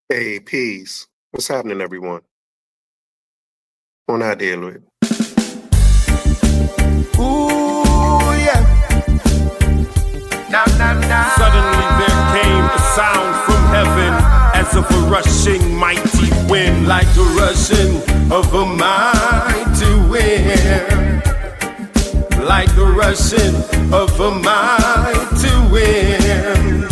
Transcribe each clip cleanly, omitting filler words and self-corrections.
Hey, peace. What's happening, everyone? On I deal with. Ooh, yeah. Nah, nah, nah. Suddenly there came a sound from heaven, as of a rushing mighty wind, like the rushing of a mighty wind, like the rushing of a mighty wind.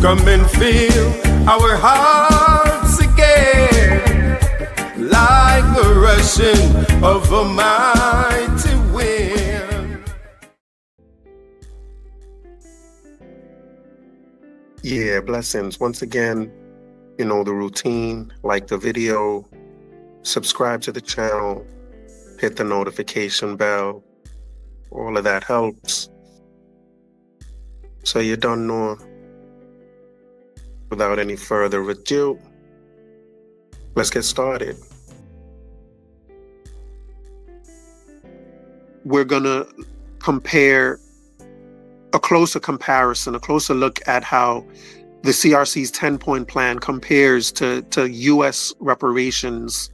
Come and fill our hearts again, like the rushing of a mighty wind. Yeah, blessings. Once again, you know the routine. Like the video, subscribe to the channel, hit the notification bell. All of that helps. So you don't know. Without any further ado, let's get started. We're going to compare a closer look at how the CRC's 10-point plan compares to U.S. reparations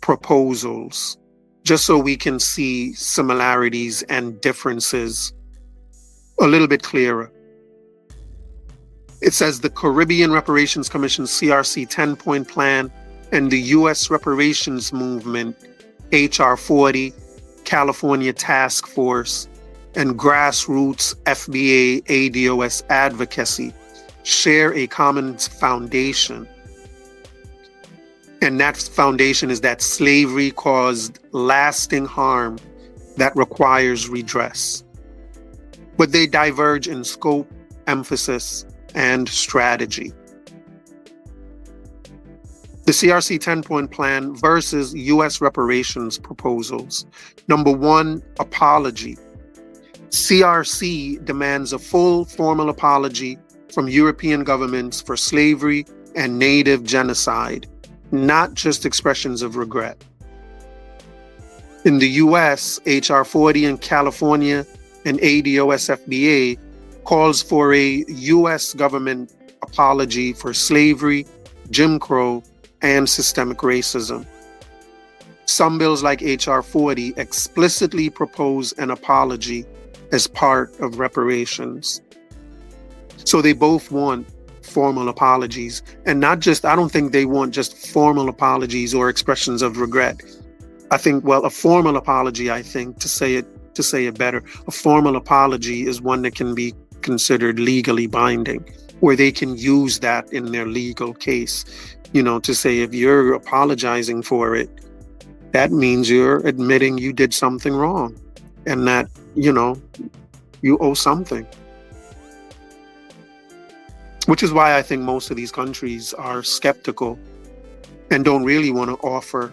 proposals, just so we can see similarities and differences a little bit clearer. It says the Caribbean Reparations Commission CRC 10-point plan and the U.S. reparations movement HR 40, California Task Force, and grassroots FBA ADOS advocacy share a common foundation. And that foundation is that slavery caused lasting harm that requires redress. But they diverge in scope, emphasis, and strategy. The CRC 10-point plan versus U.S. reparations proposals. Number one, apology. CRC demands a full formal apology from European governments for slavery and native genocide, not just expressions of regret. In the U.S., HR 40 in California and ADOS FBA calls for a U.S. government apology for slavery, Jim Crow, and systemic racism. Some bills like HR 40 explicitly propose an apology as part of reparations. So they both want formal apologies, and not just, I don't think they want just formal apologies or expressions of regret. I think, well, a formal apology, I think, to say it better, a formal apology is one that can be considered legally binding, where they can use that in their legal case, to say if you're apologizing for it, that means you're admitting you did something wrong and that, you owe something. Which is why I think most of these countries are skeptical and don't really want to offer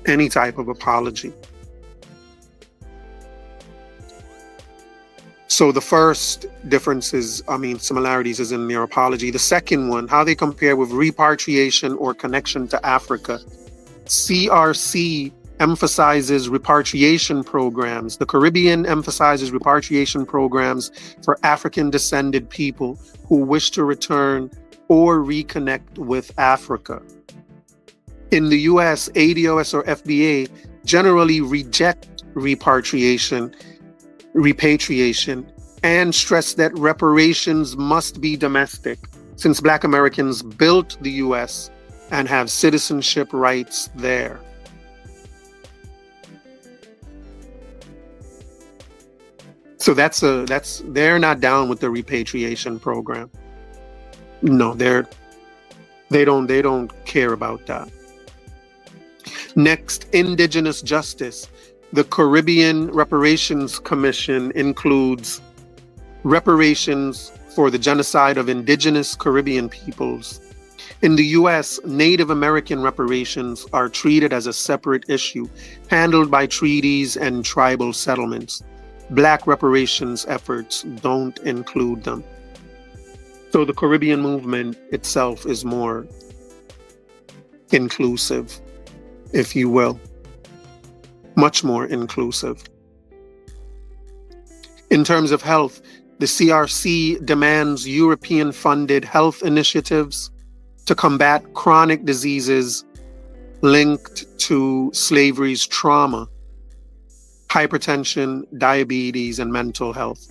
any type of apology. So the first similarities is in their apology. The second one, how they compare with repatriation or connection to Africa. CRC emphasizes repatriation programs. The Caribbean emphasizes repatriation programs for African-descended people who wish to return or reconnect with Africa. In the U.S., ADOS or FBA generally reject repatriation, and stress that reparations must be domestic, since Black Americans built the U.S. and have citizenship rights there. So they're not down with the repatriation program. No, they don't care about that. Next, indigenous justice. The Caribbean Reparations Commission includes reparations for the genocide of indigenous Caribbean peoples. In the U.S., Native American reparations are treated as a separate issue, handled by treaties and tribal settlements. Black reparations efforts don't include them. So the Caribbean movement itself is more inclusive, if you will. Much more inclusive. In terms of health, the CRC demands European-funded health initiatives to combat chronic diseases linked to slavery's trauma, hypertension, diabetes, and mental health.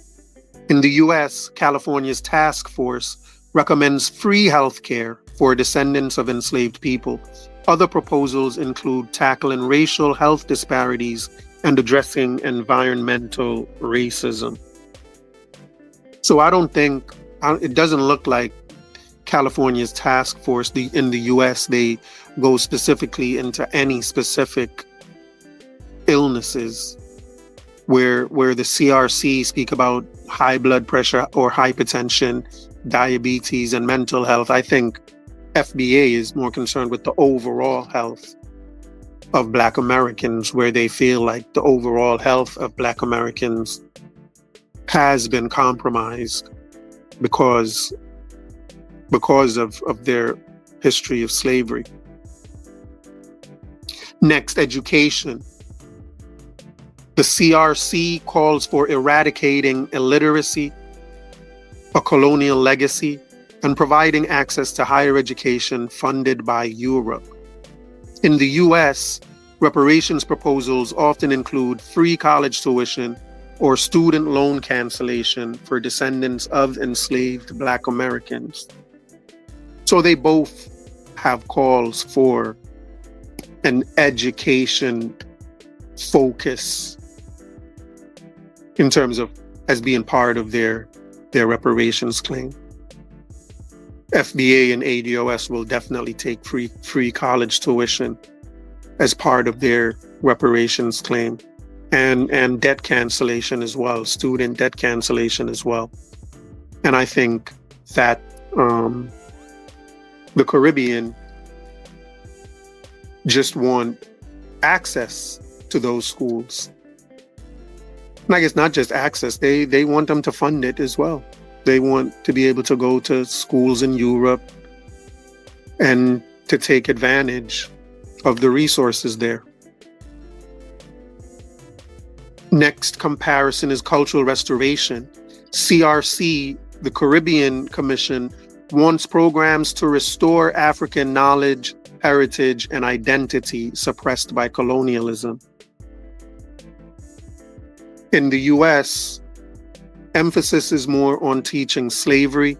In the US, California's task force recommends free health care for descendants of enslaved people. Other proposals include tackling racial health disparities and addressing environmental racism. So I don't think, it doesn't look like California's task force in the US, they go specifically into any specific illnesses where the CRC speak about high blood pressure or hypertension, diabetes, and mental health. I think FBA is more concerned with the overall health of Black Americans, where they feel like the overall health of Black Americans has been compromised because of their history of slavery. Next, education. The CRC calls for eradicating illiteracy, a colonial legacy, and providing access to higher education funded by Europe. In the US, reparations proposals often include free college tuition or student loan cancellation for descendants of enslaved Black Americans. So they both have calls for an education focus in terms of as being part of their reparations claim. FBA and ADOS will definitely take free college tuition as part of their reparations claim, and debt cancellation as well, student debt cancellation as well. And I think that the Caribbean just want access to those schools. And I guess not just access, they want them to fund it as well. They want to be able to go to schools in Europe and to take advantage of the resources there. Next comparison is cultural restoration. CRC, the Caribbean Commission, wants programs to restore African knowledge, heritage, and identity suppressed by colonialism. In the US, emphasis is more on teaching slavery,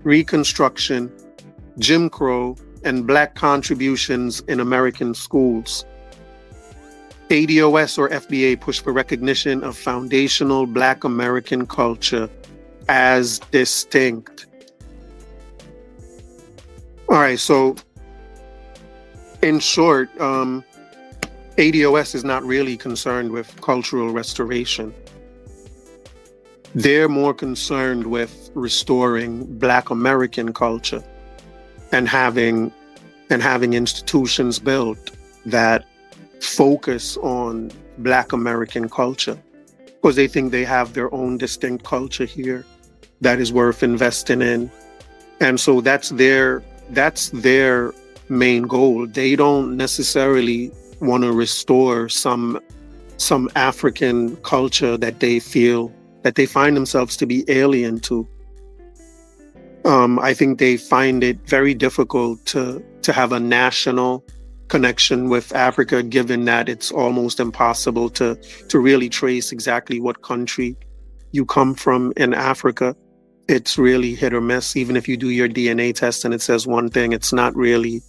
Reconstruction, Jim Crow, and Black contributions in American schools. ADOS or FBA push for recognition of foundational Black American culture as distinct. All right, so in short, ADOS is not really concerned with cultural restoration. They're more concerned with restoring Black American culture and having institutions built that focus on Black American culture, because they think they have their own distinct culture here that is worth investing in. And so that's their main goal. They don't necessarily want to restore some African culture that they feel that they find themselves to be alien to. I think they find it very difficult to have a national connection with Africa, given that it's almost impossible to really trace exactly what country you come from in Africa. It's really hit or miss. Even if you do your DNA test and it says one thing, it's not really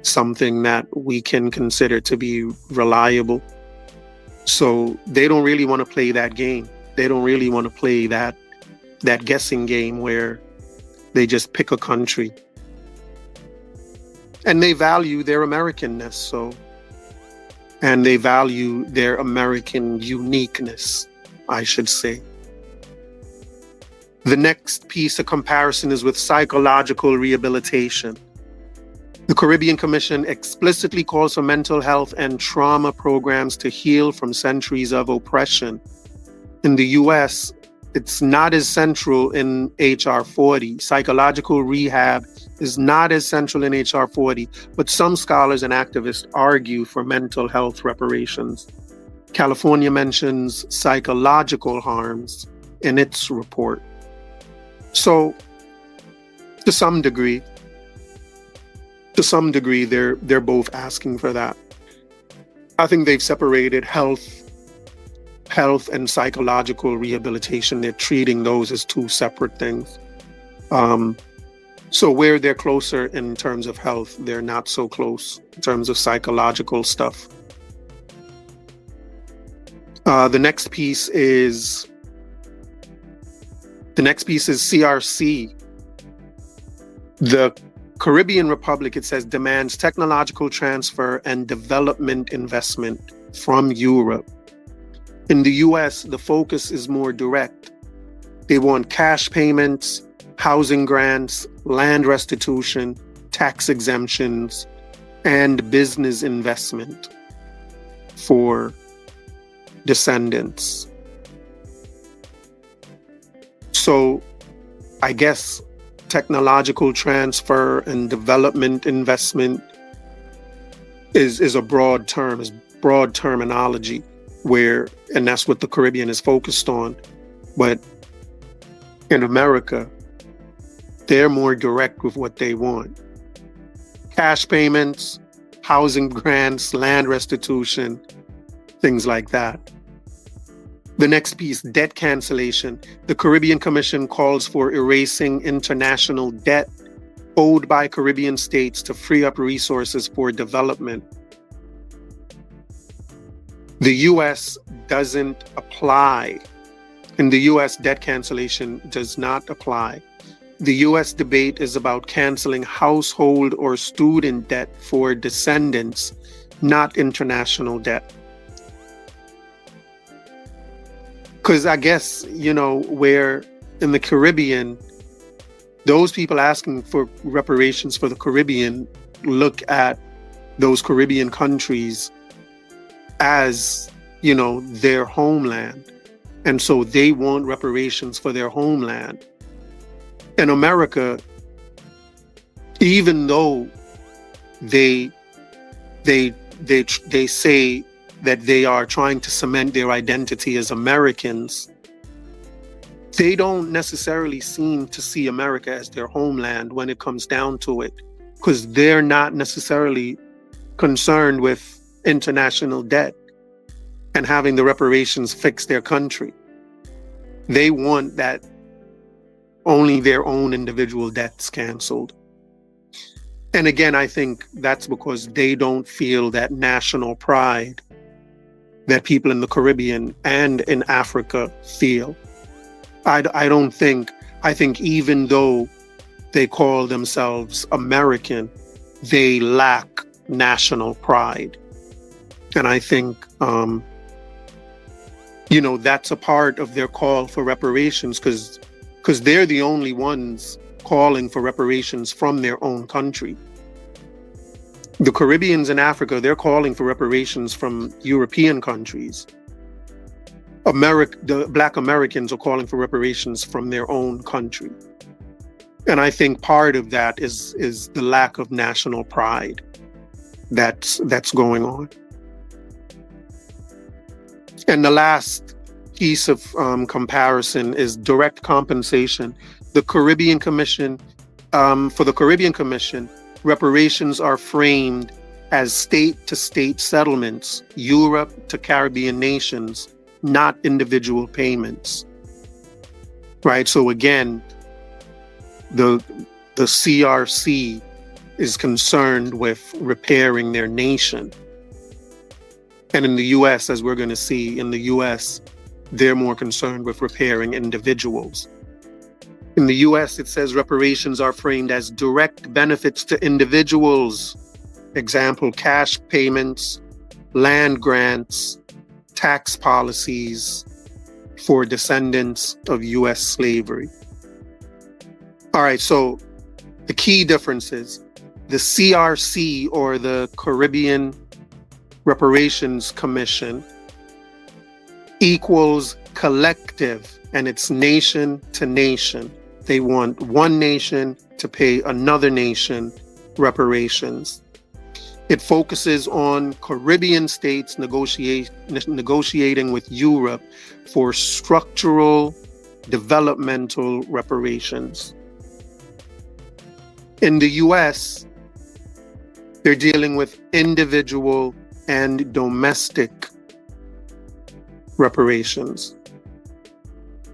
something that we can consider to be reliable. So they don't really want to play that game. They don't really want to play that guessing game where they just pick a country. And they value their Americanness, and they value their American uniqueness, I should say. The next piece of comparison is with psychological rehabilitation. The Caribbean Commission explicitly calls for mental health and trauma programs to heal from centuries of oppression. In the US, it's not as central in HR 40. Psychological rehab is not as central in HR 40, but some scholars and activists argue for mental health reparations. California mentions psychological harms in its report. So, to some degree, to some degree, they're both asking for that. I think they've separated health and psychological rehabilitation. They're treating those as two separate things. So where they're closer in terms of health, they're not so close in terms of psychological stuff. The next piece is CRC. The Caribbean Republic, it says, demands technological transfer and development investment from Europe. In the US, the focus is more direct. They want cash payments, housing grants, land restitution, tax exemptions, and business investment for descendants. So I guess technological transfer and development investment is a broad term, is broad terminology, and that's what the Caribbean is focused on. But in America, they're more direct with what they want. Cash payments, housing grants, land restitution, things like that. The next piece, debt cancellation. The Caribbean Commission calls for erasing international debt owed by Caribbean states to free up resources for development. The U.S. doesn't apply. In the U.S., debt cancellation does not apply. The U.S. debate is about canceling household or student debt for descendants, not international debt. Because I guess, where in the Caribbean, those people asking for reparations for the Caribbean look at those Caribbean countries as, their homeland. And so they want reparations for their homeland. In America, even though they say that they are trying to cement their identity as Americans, they don't necessarily seem to see America as their homeland when it comes down to it, because they're not necessarily concerned with international debt and having the reparations fix their country. They want that only their own individual debts canceled. And again, I think that's because they don't feel that national pride that people in the Caribbean and in Africa feel. I think even though they call themselves American, they lack national pride. And I think, that's a part of their call for reparations, because they're the only ones calling for reparations from their own country. The Caribbeans in Africa, they're calling for reparations from European countries. The Black Americans are calling for reparations from their own country. And I think part of that is the lack of national pride that's going on. And the last piece of comparison is direct compensation. The Caribbean Commission, for the Caribbean Commission, reparations are framed as state-to-state settlements, Europe to Caribbean nations, not individual payments. Right? So again, the CRC is concerned with repairing their nation. And in the US, as we're going to see, in the US, they're more concerned with repairing individuals. In the US, it says reparations are framed as direct benefits to individuals. Example, cash payments, land grants, tax policies for descendants of US slavery. All right, so the key differences. The CRC, or the Caribbean Reparations Commission, equals collective, and it's nation to nation. They want one nation to pay another nation reparations. It focuses on Caribbean states negotiating with Europe for structural developmental reparations. In the US, They're dealing with individual and domestic reparations.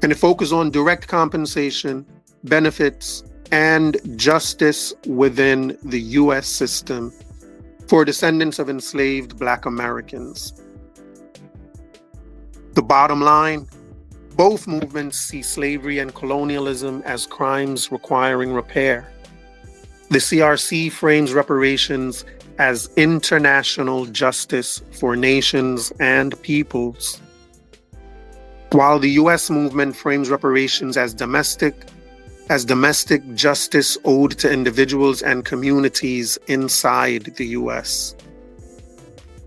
And it focuses on direct compensation, benefits, and justice within the U.S. system for descendants of enslaved Black Americans. The bottom line, both movements see slavery and colonialism as crimes requiring repair. The CRC frames reparations as international justice for nations and peoples, while the U.S. movement frames reparations as domestic justice owed to individuals and communities inside the U.S.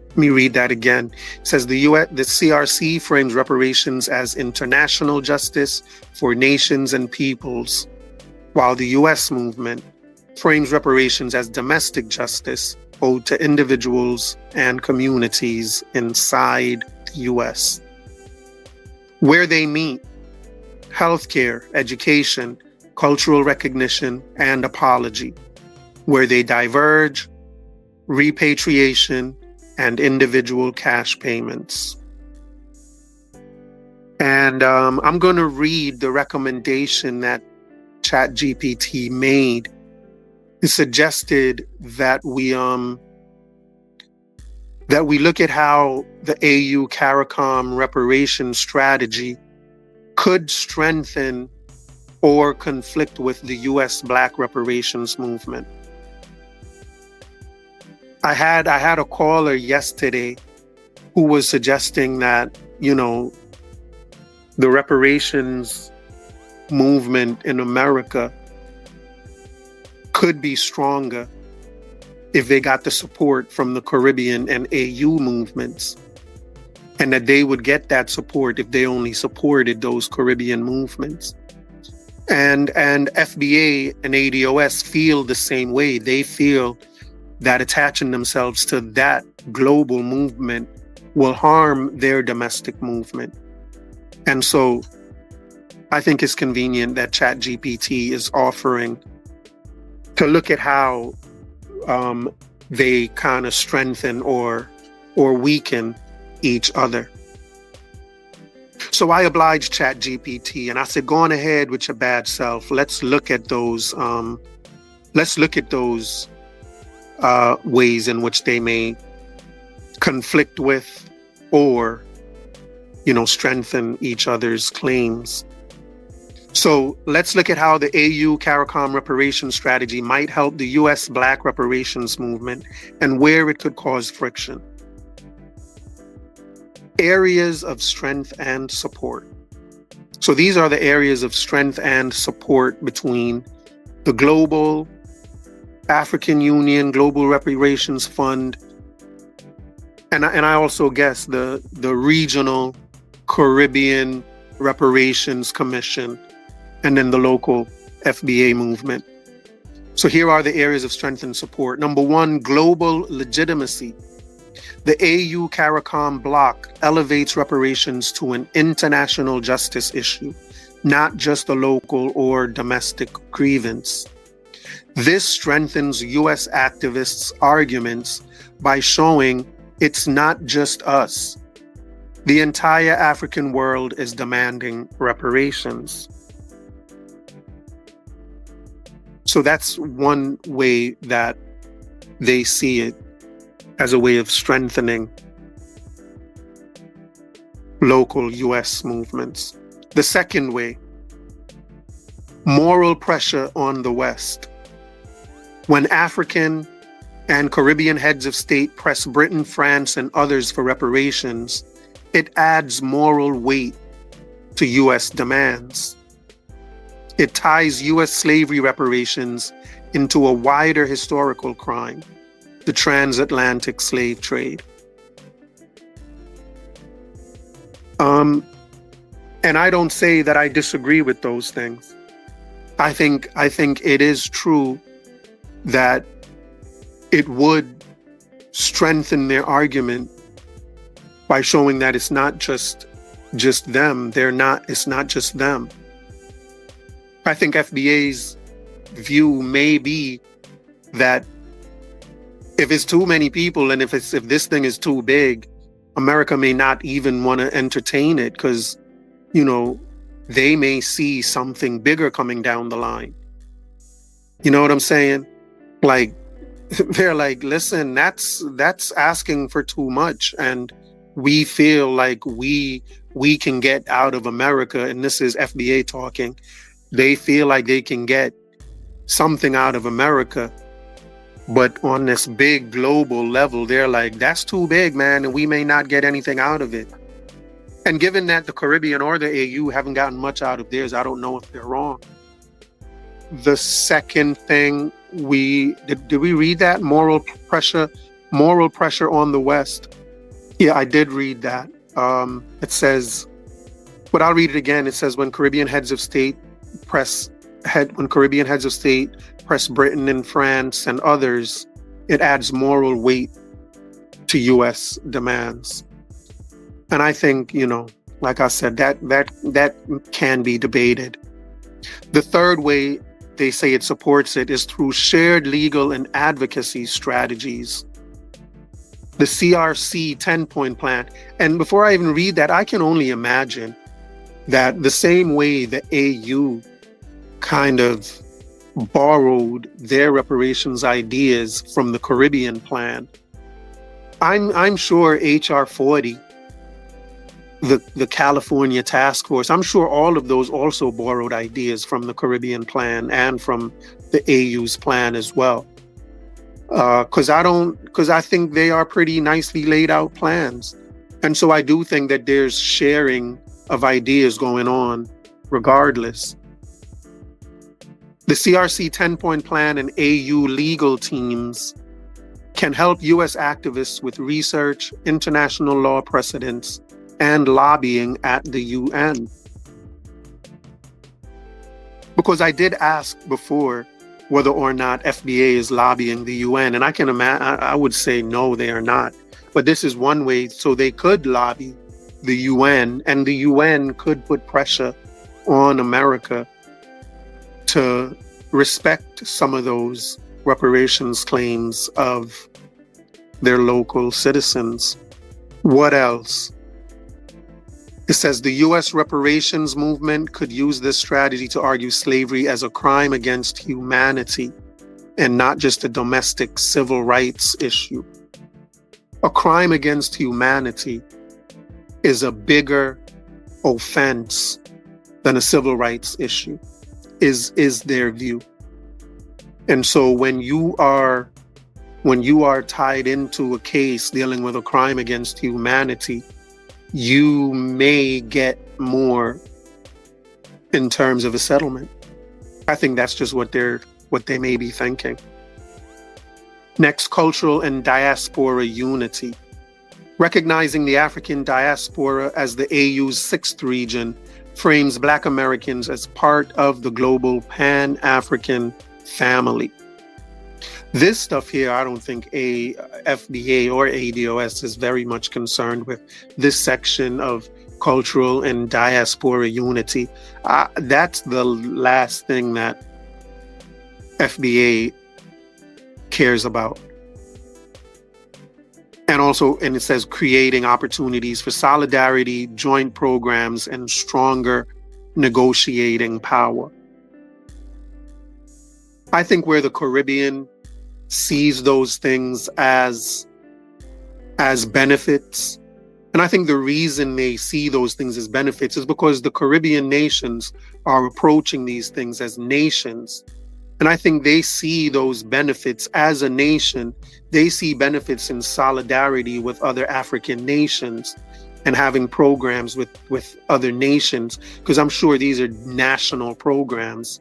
Let me read that again. It says the CRC frames reparations as international justice for nations and peoples, while the U.S. movement frames reparations as domestic justice owed to individuals and communities inside the U.S. Where they meet: healthcare, education, cultural recognition, and apology. Where they diverge: repatriation and individual cash payments. And I'm going to read the recommendation that ChatGPT made. It suggested that we look at how the AU CARICOM reparation strategy could strengthen or conflict with the U.S. Black reparations movement. I had a caller yesterday who was suggesting that, the reparations movement in America could be stronger if they got the support from the Caribbean and AU movements, and that they would get that support if they only supported those Caribbean movements. And FBA and ADOS feel the same way. They feel that attaching themselves to that global movement will harm their domestic movement. And so I think it's convenient that ChatGPT is offering to look at how they kind of strengthen or weaken each other. So I obliged ChatGPT and I said, go on ahead with your bad self. Let's look at those ways in which they may conflict with or, strengthen each other's claims. So let's look at how the AU CARICOM reparations strategy might help the U.S. Black reparations movement and where it could cause friction. Areas of strength and support. So these are the areas of strength and support between the global African Union, Global Reparations Fund, and I also guess the regional Caribbean Reparations Commission, and then the local FBA movement. So here are the areas of strength and support. Number one, global legitimacy. The AU CARICOM bloc elevates reparations to an international justice issue, not just a local or domestic grievance. This strengthens U.S. activists' arguments by showing it's not just us. The entire African world is demanding reparations. So that's one way that they see it, as a way of strengthening local U.S. movements. The second way, moral pressure on the West. When African and Caribbean heads of state press Britain, France, and others for reparations, it adds moral weight to U.S. demands. It ties U.S. slavery reparations into a wider historical crime, the transatlantic slave trade. And I don't say that I disagree with those things. I think it is true that it would strengthen their argument by showing that it's not just them. It's not just them. I think FBA's view may be that If it's too many people, and if this thing is too big, America may not even want to entertain it, because, you know, they may see something bigger coming down the line. You know what I'm saying? Like, they're like, listen, that's asking for too much, and we feel like we can get out of America, and this is FBA talking. They feel like they can get something out of America, but on this big global level, they're like, that's too big, man, and we may not get anything out of it. And given that the Caribbean or the AU haven't gotten much out of theirs, I don't know if they're wrong. The second thing, did we read that? Moral pressure on the West. Yeah, I did read that. It says, but I'll read it again. It says, when Caribbean heads of state press Britain and France and others, it adds moral weight to U.S. demands. And I think, you know, like I said, that can be debated. The third way they say it supports it is through shared legal and advocacy strategies. The CRC 10-point plan. And before I even read that, I can only imagine that the same way the AU kind of borrowed their reparations ideas from the Caribbean plan, I'm sure HR 40, the California task force, I'm sure all of those also borrowed ideas from the Caribbean plan and from the AU's plan as well. Because I think they are pretty nicely laid out plans. And so I do think that there's sharing of ideas going on regardless. The CRC 10-point plan and AU legal teams can help U.S. activists with research, international law precedents, and lobbying at the UN. Because I did ask before whether or not FBA is lobbying the UN, and I would say no, they are not. But this is one way, so they could lobby the UN, and the UN could put pressure on America to respect some of those reparations claims of their local citizens. What else? It says the U.S. reparations movement could use this strategy to argue slavery as a crime against humanity and not just a domestic civil rights issue. A crime against humanity is a bigger offense than a civil rights issue, is their view. And so when you are tied into a case dealing with a crime against humanity, you may get more in terms of a settlement. I think that's just what they may be thinking. Next, cultural and diaspora unity. Recognizing the African diaspora as the AU's sixth region frames Black Americans as part of the global Pan-African family. This stuff here, I don't think FBA or ADOS is very much concerned with this section of cultural and diaspora unity. That's the last thing that FBA cares about. And it says creating opportunities for solidarity, joint programs, and stronger negotiating power. I think where the Caribbean sees those things as benefits, and I think the reason they see those things as benefits is because the Caribbean nations are approaching these things as nations. And I think they see those benefits as a nation. They see benefits in solidarity with other African nations and having programs with other nations, because I'm sure these are national programs.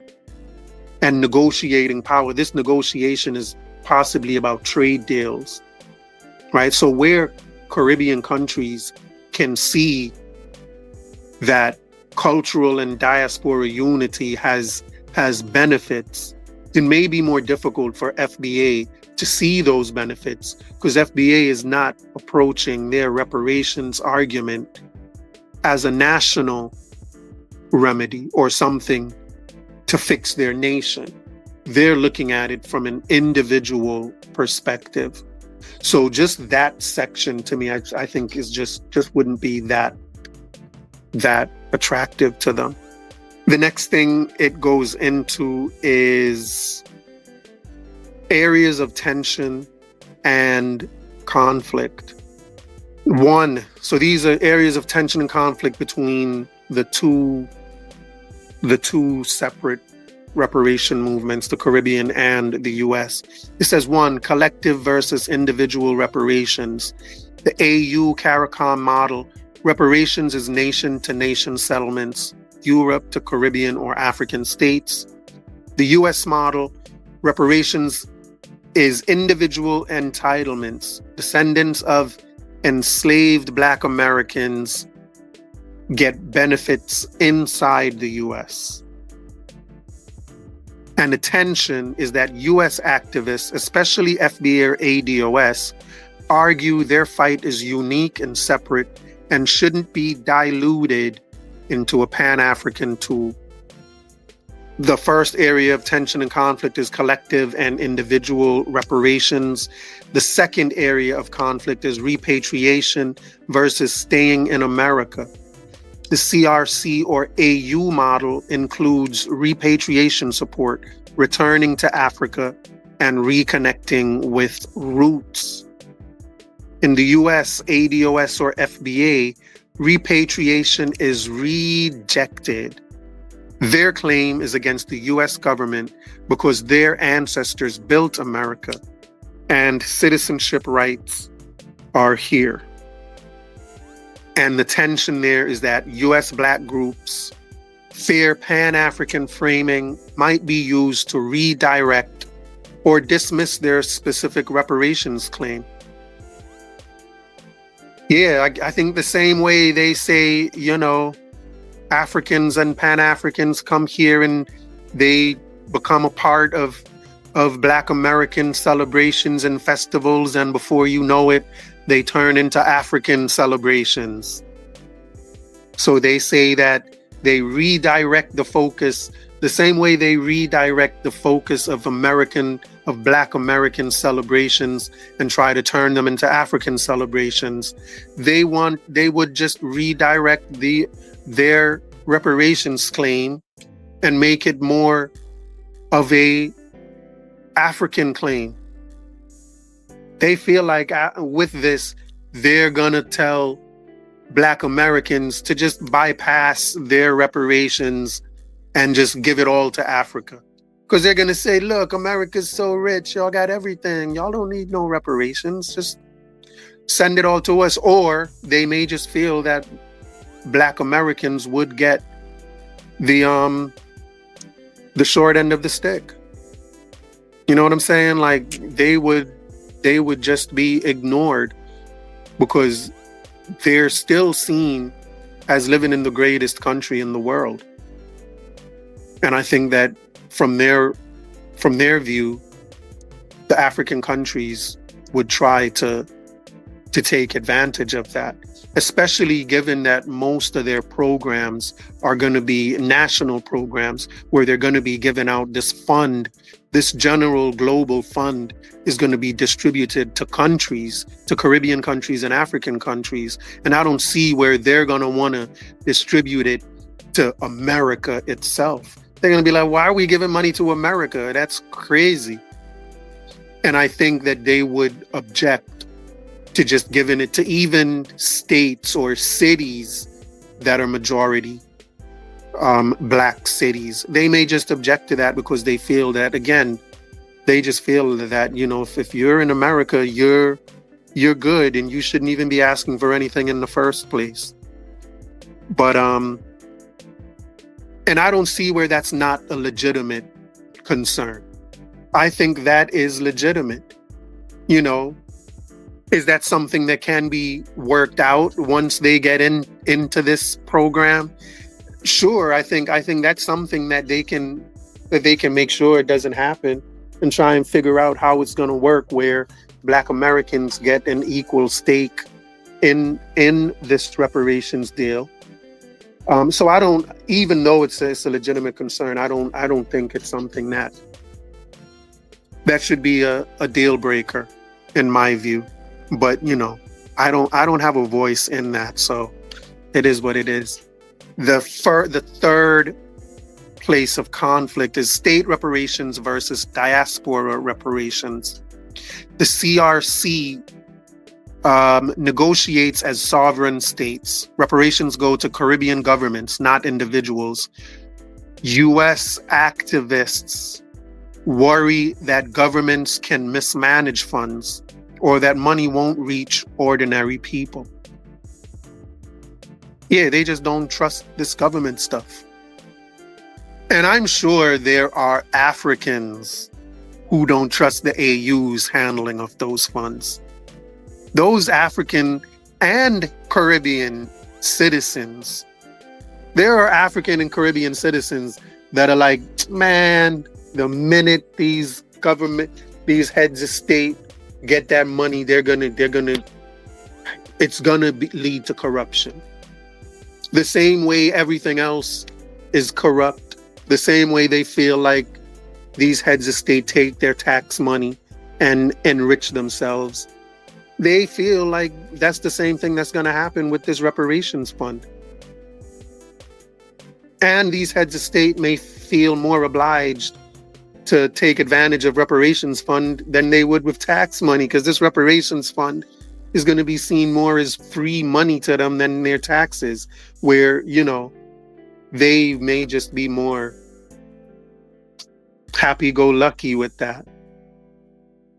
And negotiating power. This negotiation is possibly about trade deals, right? So where Caribbean countries can see that cultural and diaspora unity has benefits, it may be more difficult for FBA to see those benefits, because FBA is not approaching their reparations argument as a national remedy or something to fix their nation. they're looking at it from an individual perspective. So just that section to me, I think is just wouldn't be that attractive to them. The next thing it goes into is areas of tension and conflict. So these are areas of tension and conflict between the two separate reparation movements, the Caribbean and the US. It says 1, collective versus individual reparations. The AU CARICOM model, reparations is nation-to-nation settlements, Europe to Caribbean or African states. The US model, reparations is individual entitlements. Descendants of enslaved Black Americans get benefits inside the US. And the tension is that US activists, especially FBA or ADOS, argue their fight is unique and separate and shouldn't be diluted into a Pan-African tool. The first area of tension and conflict is collective and individual reparations. The second area of conflict is repatriation versus staying in America. The CRC or AU model includes repatriation support, returning to Africa, and reconnecting with roots. In the US, ADOS or FBA, repatriation is rejected. Their claim is against the US government because their ancestors built America and citizenship rights are here. And the tension there is that US Black groups fear Pan-African framing might be used to redirect or dismiss their specific reparations claim. Yeah, I think the same way they say, Africans and Pan-Africans come here and they become a part of Black American celebrations and festivals, and before you know it, they turn into African celebrations. So they say that they redirect the focus the same way they redirect the focus of Black American celebrations and try to turn them into African celebrations. They would just redirect their reparations claim and make it more of a African claim. They feel like with this, they're gonna tell Black Americans to just bypass their reparations and just give it all to Africa. Because they're gonna say, look, America's so rich, y'all got everything. Y'all don't need no reparations, just send it all to us. Or they may just feel that Black Americans would get the short end of the stick. You know what I'm saying? Like they would just be ignored because they're still seen as living in the greatest country in the world. And I think that from their view, the African countries would try to take advantage of that, especially given that most of their programs are going to be national programs where they're going to be giving out this fund. This general global fund is going to be distributed to countries, to Caribbean countries and African countries. And I don't see where they're going to want to distribute it to America itself. They're going to be like, why are we giving money to America? That's crazy. And I think that they would object to just giving it to even states or cities that are majority Black cities. They may just object to that because they feel that, again, they just feel that, if you're in America, you're good and you shouldn't even be asking for anything in the first place. But and I don't see where that's not a legitimate concern. I think that is legitimate. Is that something that can be worked out once they get into this program? Sure, I think that's something that they can make sure it doesn't happen and try and figure out how it's going to work where Black Americans get an equal stake in this reparations deal. So I don't, even though it's a legitimate concern, I don't think it's something that That should be a deal breaker, in my view. But I don't have a voice in that, so it is what it is. The third place of conflict is state reparations versus diaspora reparations. The CRC negotiates as sovereign states. Reparations go to Caribbean governments, not individuals. U.S. activists worry that governments can mismanage funds or that money won't reach ordinary people. Yeah, they just don't trust this government stuff. And I'm sure there are Africans who don't trust the AU's handling of those funds. Those African and Caribbean citizens, there are African and Caribbean citizens that are like, man, the minute these heads of state get that money, it's gonna lead to corruption. The same way everything else is corrupt, the same way they feel like these heads of state take their tax money and enrich themselves. They feel like that's the same thing that's gonna happen with this reparations fund. And these heads of state may feel more obliged to take advantage of reparations fund than they would with tax money, because this reparations fund is going to be seen more as free money to them than their taxes, where, they may just be more happy-go-lucky with that.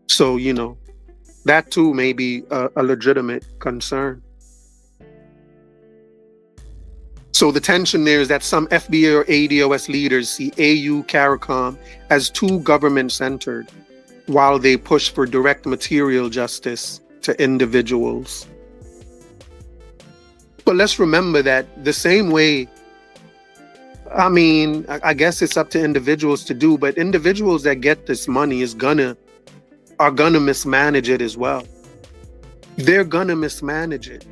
So, that too may be a legitimate concern. So the tension there is that some FBA or ADOS leaders see AU CARICOM as too government-centered, while they push for direct material justice to individuals. But let's remember that the same way, I guess it's up to individuals to do, but individuals that get this money are gonna mismanage it as well. They're gonna mismanage it.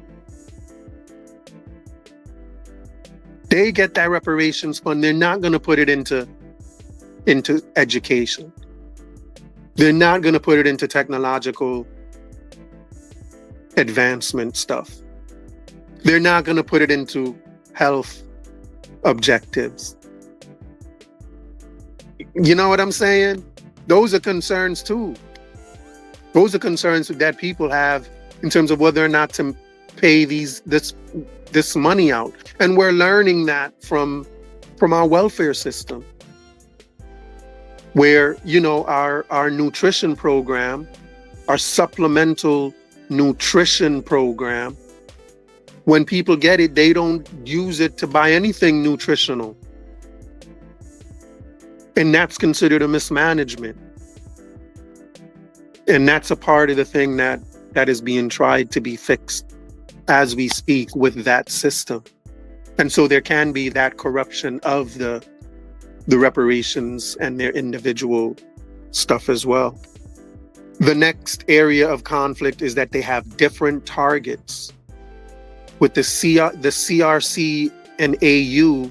They get that reparations fund, they're not going to put it into education. They're not going to put it into technological advancement stuff. They're not going to put it into health objectives. You know what I'm saying? Those are concerns too. Those are concerns that people have in terms of whether or not to pay this money out. And we're learning that from our welfare system, where, our nutrition program, our supplemental nutrition program, when people get it, they don't use it to buy anything nutritional. And that's considered a mismanagement. And that's a part of the thing that is being tried to be fixed as we speak with that system. And so there can be that corruption of the reparations and their individual stuff as well. The next area of conflict is that they have different targets. With the CRC and AU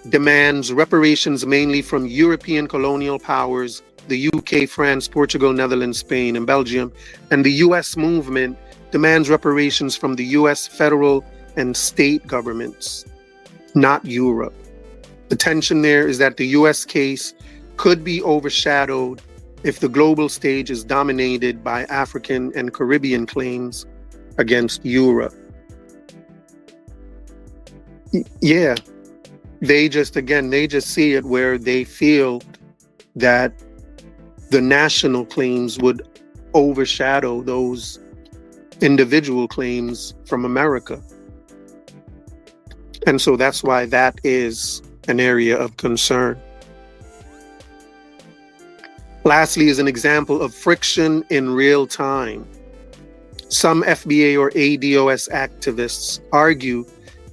demands reparations mainly from European colonial powers, the UK, France, Portugal, Netherlands, Spain, and Belgium, and the US movement demands reparations from the US federal and state governments, not Europe. The tension there is that the US case could be overshadowed if the global stage is dominated by African and Caribbean claims against Europe. Yeah, they just see it where they feel that the national claims would overshadow those individual claims from America. And so that's why that is an area of concern. Lastly, is an example of friction in real time. Some FBA or ADOS activists argue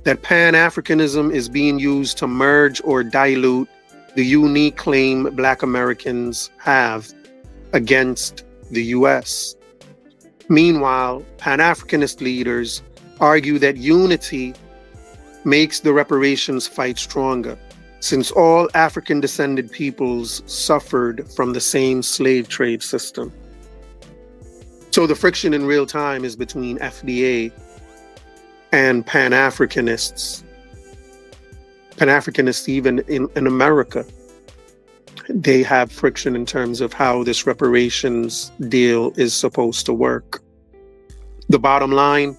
that Pan-Africanism is being used to merge or dilute the unique claim Black Americans have against the US. Meanwhile, Pan-Africanist leaders argue that unity makes the reparations fight stronger. since all African descended peoples suffered from the same slave trade system. So the friction in real time is between FBA and Pan-Africanists. Pan-Africanists even in America, they have friction in terms of how this reparations deal is supposed to work. The bottom line,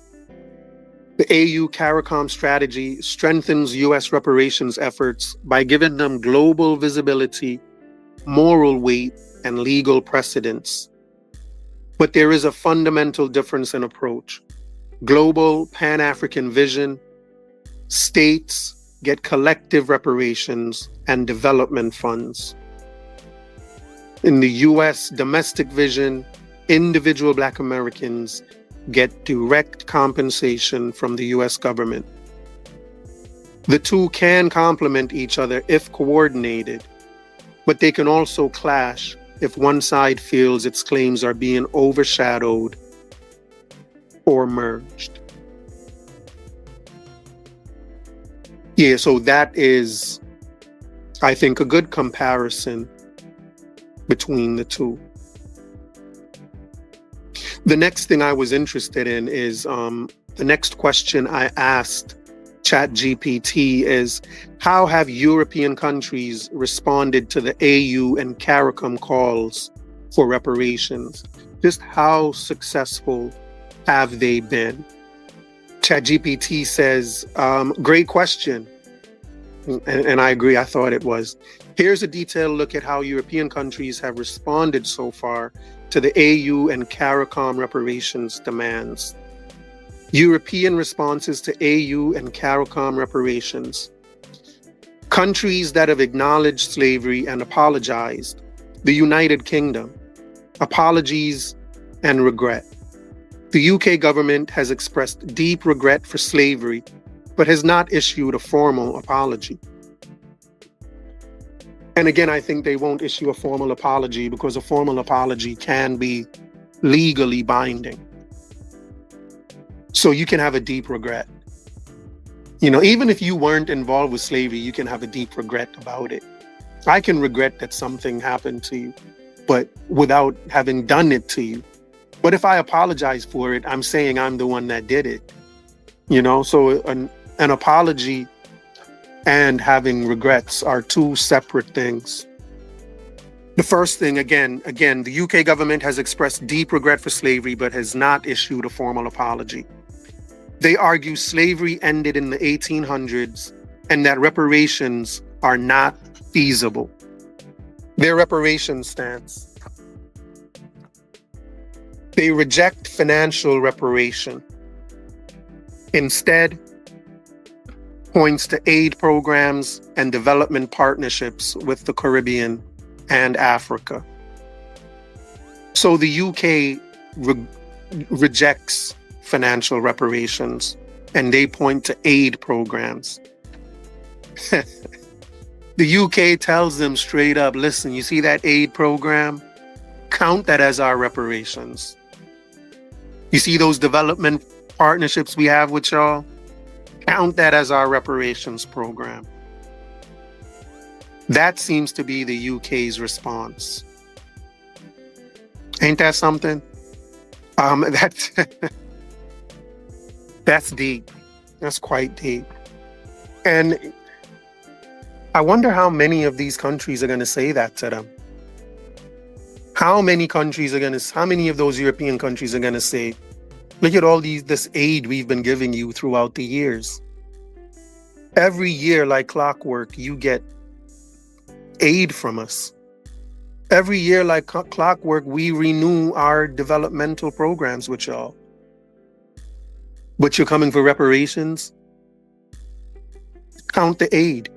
the AU CARICOM strategy strengthens U.S. reparations efforts by giving them global visibility, moral weight, and legal precedence. But there is a fundamental difference in approach. Global Pan-African vision, states get collective reparations and development funds. In the U.S. domestic vision, individual Black Americans get direct compensation from the U.S. government. The two can complement each other if coordinated, but they can also clash if one side feels its claims are being overshadowed or merged. Yeah, so that is, I think, a good comparison between the two. The next thing I was interested in is the next question I asked ChatGPT is, how have European countries responded to the AU and CARICOM calls for reparations? Just how successful have they been? ChatGPT says, great question. And I agree, I thought it was. Here's a detailed look at how European countries have responded so far to the AU and CARICOM reparations demands. European responses to AU and CARICOM reparations. Countries that have acknowledged slavery and apologized. The United Kingdom, apologies and regret. The UK government has expressed deep regret for slavery, but has not issued a formal apology. And again, I think they won't issue a formal apology because a formal apology can be legally binding. So you can have a deep regret. You know, even if you weren't involved with slavery, you can have a deep regret about it. I can regret that something happened to you, but without having done it to you. But if I apologize for it, I'm saying I'm the one that did it. You know, so an apology and having regrets are two separate things. The first thing, again, the UK government has expressed deep regret for slavery, but has not issued a formal apology. They argue slavery ended in the 1800s and that reparations are not feasible. Their reparations stance. They reject financial reparation. Instead, points to aid programs and development partnerships with the Caribbean and Africa. So the UK rejects financial reparations and they point to aid programs. The UK tells them straight up, listen, you see that aid program? Count that as our reparations. You see those development partnerships we have with y'all? Count that as our reparations program. That seems to be the UK's response. Ain't that something? That's deep. That's quite deep. And I wonder how many of these countries are going to say that to them. How many of those European countries are going to say, look at all this aid we've been giving you throughout the years. Every year, like clockwork, you get aid from us. Every year, like clockwork, we renew our developmental programs with y'all. But you're coming for reparations? Count the aid.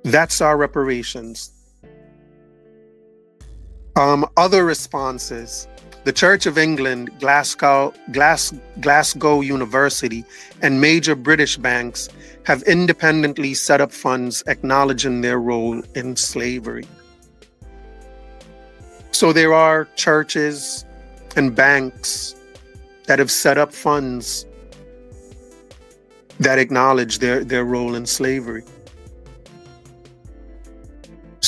That's our reparations. Other responses. The Church of England, Glasgow University, and major British banks have independently set up funds acknowledging their role in slavery. So there are churches and banks that have set up funds that acknowledge their role in slavery.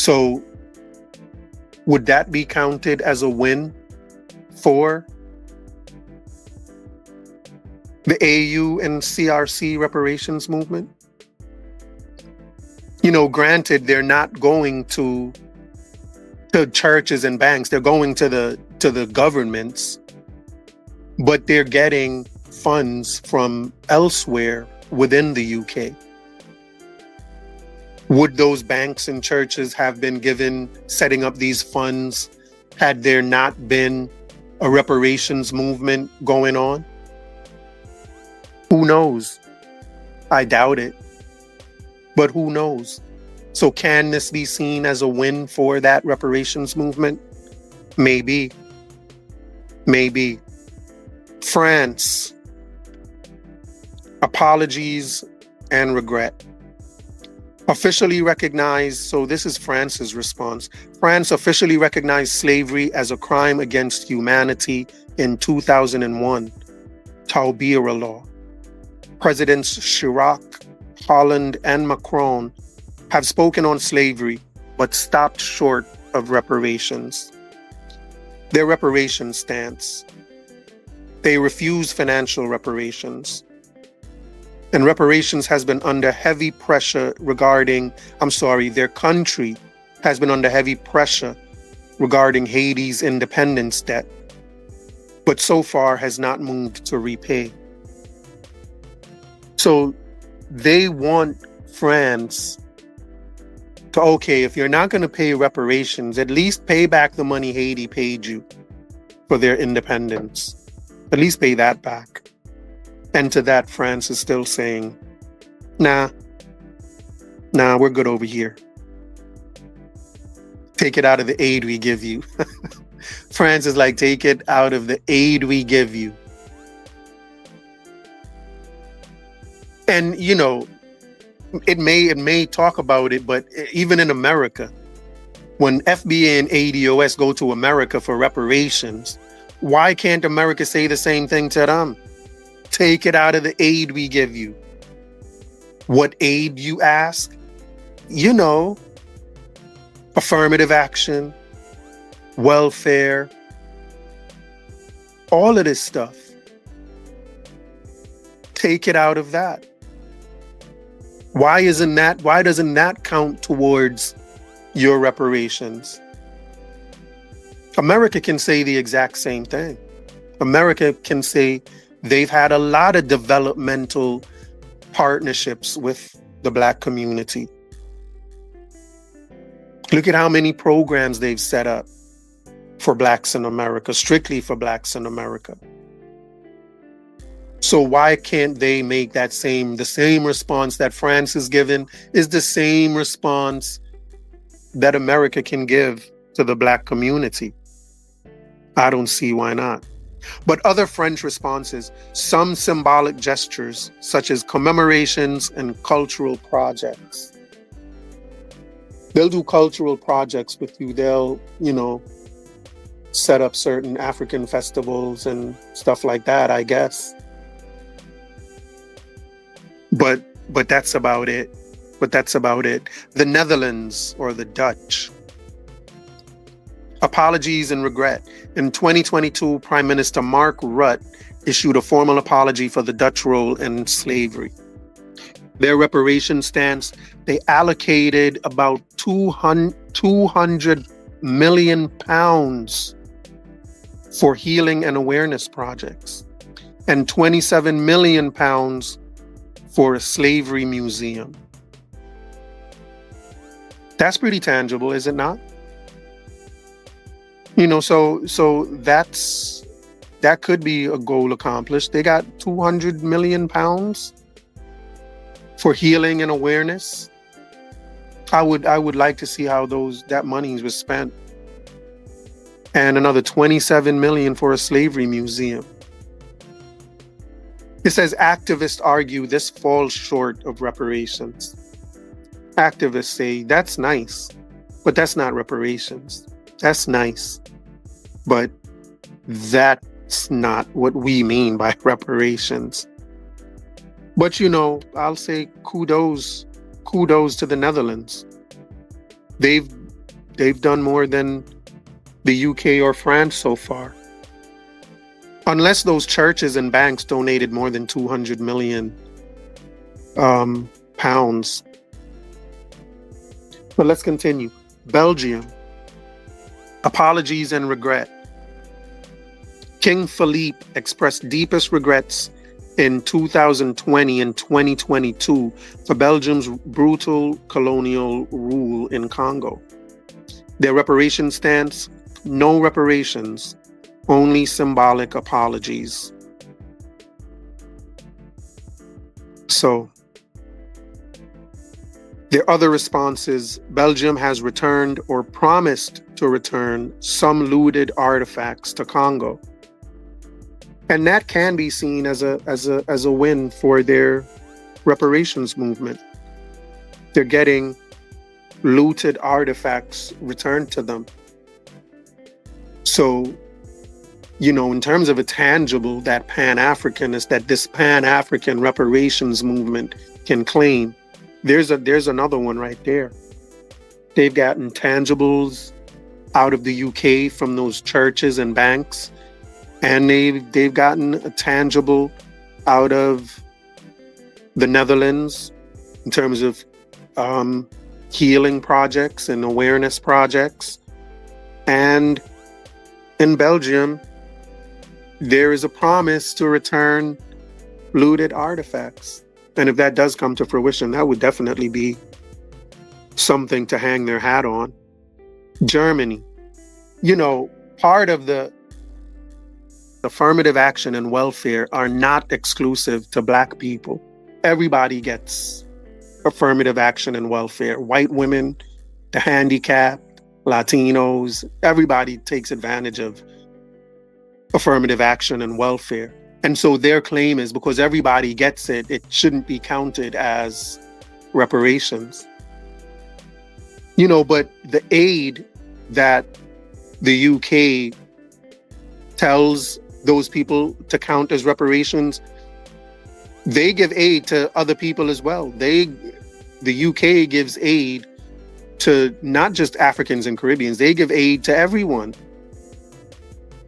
So would that be counted as a win for the AU and CRC reparations movement? Granted, they're not going to churches and banks, they're going to the governments, but they're getting funds from elsewhere within the UK. Would those banks and churches have been setting up these funds had there not been a reparations movement going on? Who knows? I doubt it. But who knows? So can this be seen as a win for that reparations movement? Maybe. Maybe. France. Apologies and regret. Officially recognized, so this is France's response. France officially recognized slavery as a crime against humanity in 2001. Taubira law. Presidents Chirac, Hollande, and Macron have spoken on slavery, but stopped short of reparations. Their reparation stance. They refuse financial reparations. And reparations has been under heavy pressure their country has been under heavy pressure regarding Haiti's independence debt, but so far has not moved to repay. So they want France to, okay, if you're not going to pay reparations, at least pay back the money Haiti paid you for their independence. At least pay that back. And to that, France is still saying, nah, we're good over here. Take it out of the aid we give you. France is like, take it out of the aid we give you. And, it may talk about it, but even in America, when FBA and ADOS go to America for reparations, why can't America say the same thing to them? Take it out of the aid we give you. What aid, you ask? Affirmative action, welfare, all of this stuff. Take it out of that. Why doesn't that count towards your reparations? America can say the exact same thing. America can say they've had a lot of developmental partnerships with the Black community. Look at how many programs they've set up for Blacks in America, strictly for Blacks in America. So why can't they make the same response that France is given is the same response that America can give to the Black community? I don't see why not. But other French responses, some symbolic gestures, such as commemorations and cultural projects. They'll do cultural projects with you. They'll, set up certain African festivals and stuff like that, I guess. But that's about it. The Netherlands or the Dutch. Apologies and regret. In 2022, Prime Minister Mark Rutte issued a formal apology for the Dutch role in slavery. Their reparation stance, they allocated about 200 million pounds for healing and awareness projects and 27 million pounds for a slavery museum. That's pretty tangible, is it not? So that could be a goal accomplished. They got 200 million pounds for healing and awareness. I would like to see how that money was spent. And another 27 million for a slavery museum. It says activists argue this falls short of reparations. Activists say that's nice, but that's not reparations. That's nice, but that's not what we mean by reparations. But I'll say kudos to the Netherlands. They've they've done more than the UK or France so far. Unless those churches and banks donated more than 200 million pounds. But let's continue. Belgium. Apologies and regret. King Philippe expressed deepest regrets in 2020 and 2022 for Belgium's brutal colonial rule in Congo. Their reparation stance: no reparations, only symbolic apologies. So, their other responses: Belgium has returned or promised to return some looted artifacts to Congo. And that can be seen as a win for their reparations movement. They're getting looted artifacts returned to them. So, you know, in terms of a tangible that Pan-Africanist, that this Pan-African reparations movement can claim, there's another one right there. They've gotten tangibles out of the UK from those churches and banks, and they've gotten a tangible out of the Netherlands in terms of healing projects and awareness projects. And in Belgium, there is a promise to return looted artifacts. And if that does come to fruition, that would definitely be something to hang their hat on. Germany. You know, part of the affirmative action and welfare are not exclusive to Black people. Everybody gets affirmative action and welfare. White women, the handicapped, Latinos, everybody takes advantage of affirmative action and welfare. And so their claim is because everybody gets it, it shouldn't be counted as reparations. You know, but the aid that the UK tells those people to count as reparations, they give aid to other people as well. The UK gives aid to not just Africans and Caribbeans, they give aid to everyone.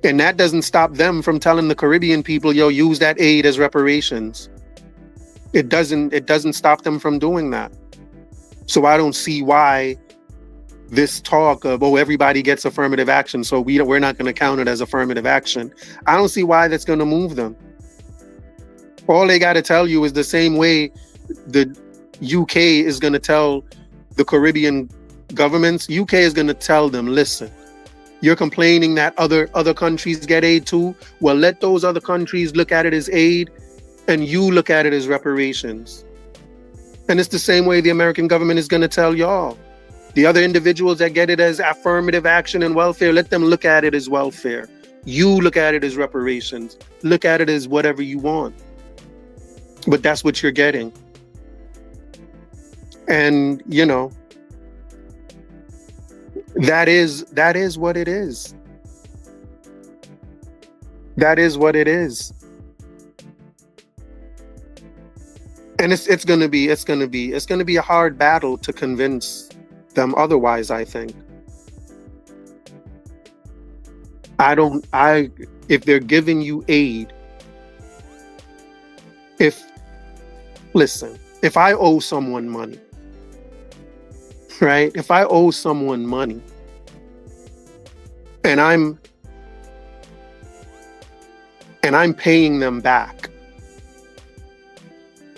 And that doesn't stop them from telling the Caribbean people, yo, use that aid as reparations. It doesn't stop them from doing that. So I don't see why this talk of, oh, everybody gets affirmative action, so we're not going to count it as affirmative action. I don't see why that's going to move them. All they got to tell you is the same way the UK is going to tell the Caribbean governments. UK is going to tell them, listen, you're complaining that other countries get aid too? Well, let those other countries look at it as aid, and you look at it as reparations. And it's the same way the American government is going to tell y'all. The other individuals that get it as affirmative action and welfare, let them look at it as welfare. You look at it as reparations. Look at it as whatever you want. But that's what you're getting. And, you know, that is what it is. That is what it is. And it's gonna be a hard battle to convince them otherwise, I think. If they're giving you aid, if I owe someone money, right? If I owe someone money and I'm paying them back,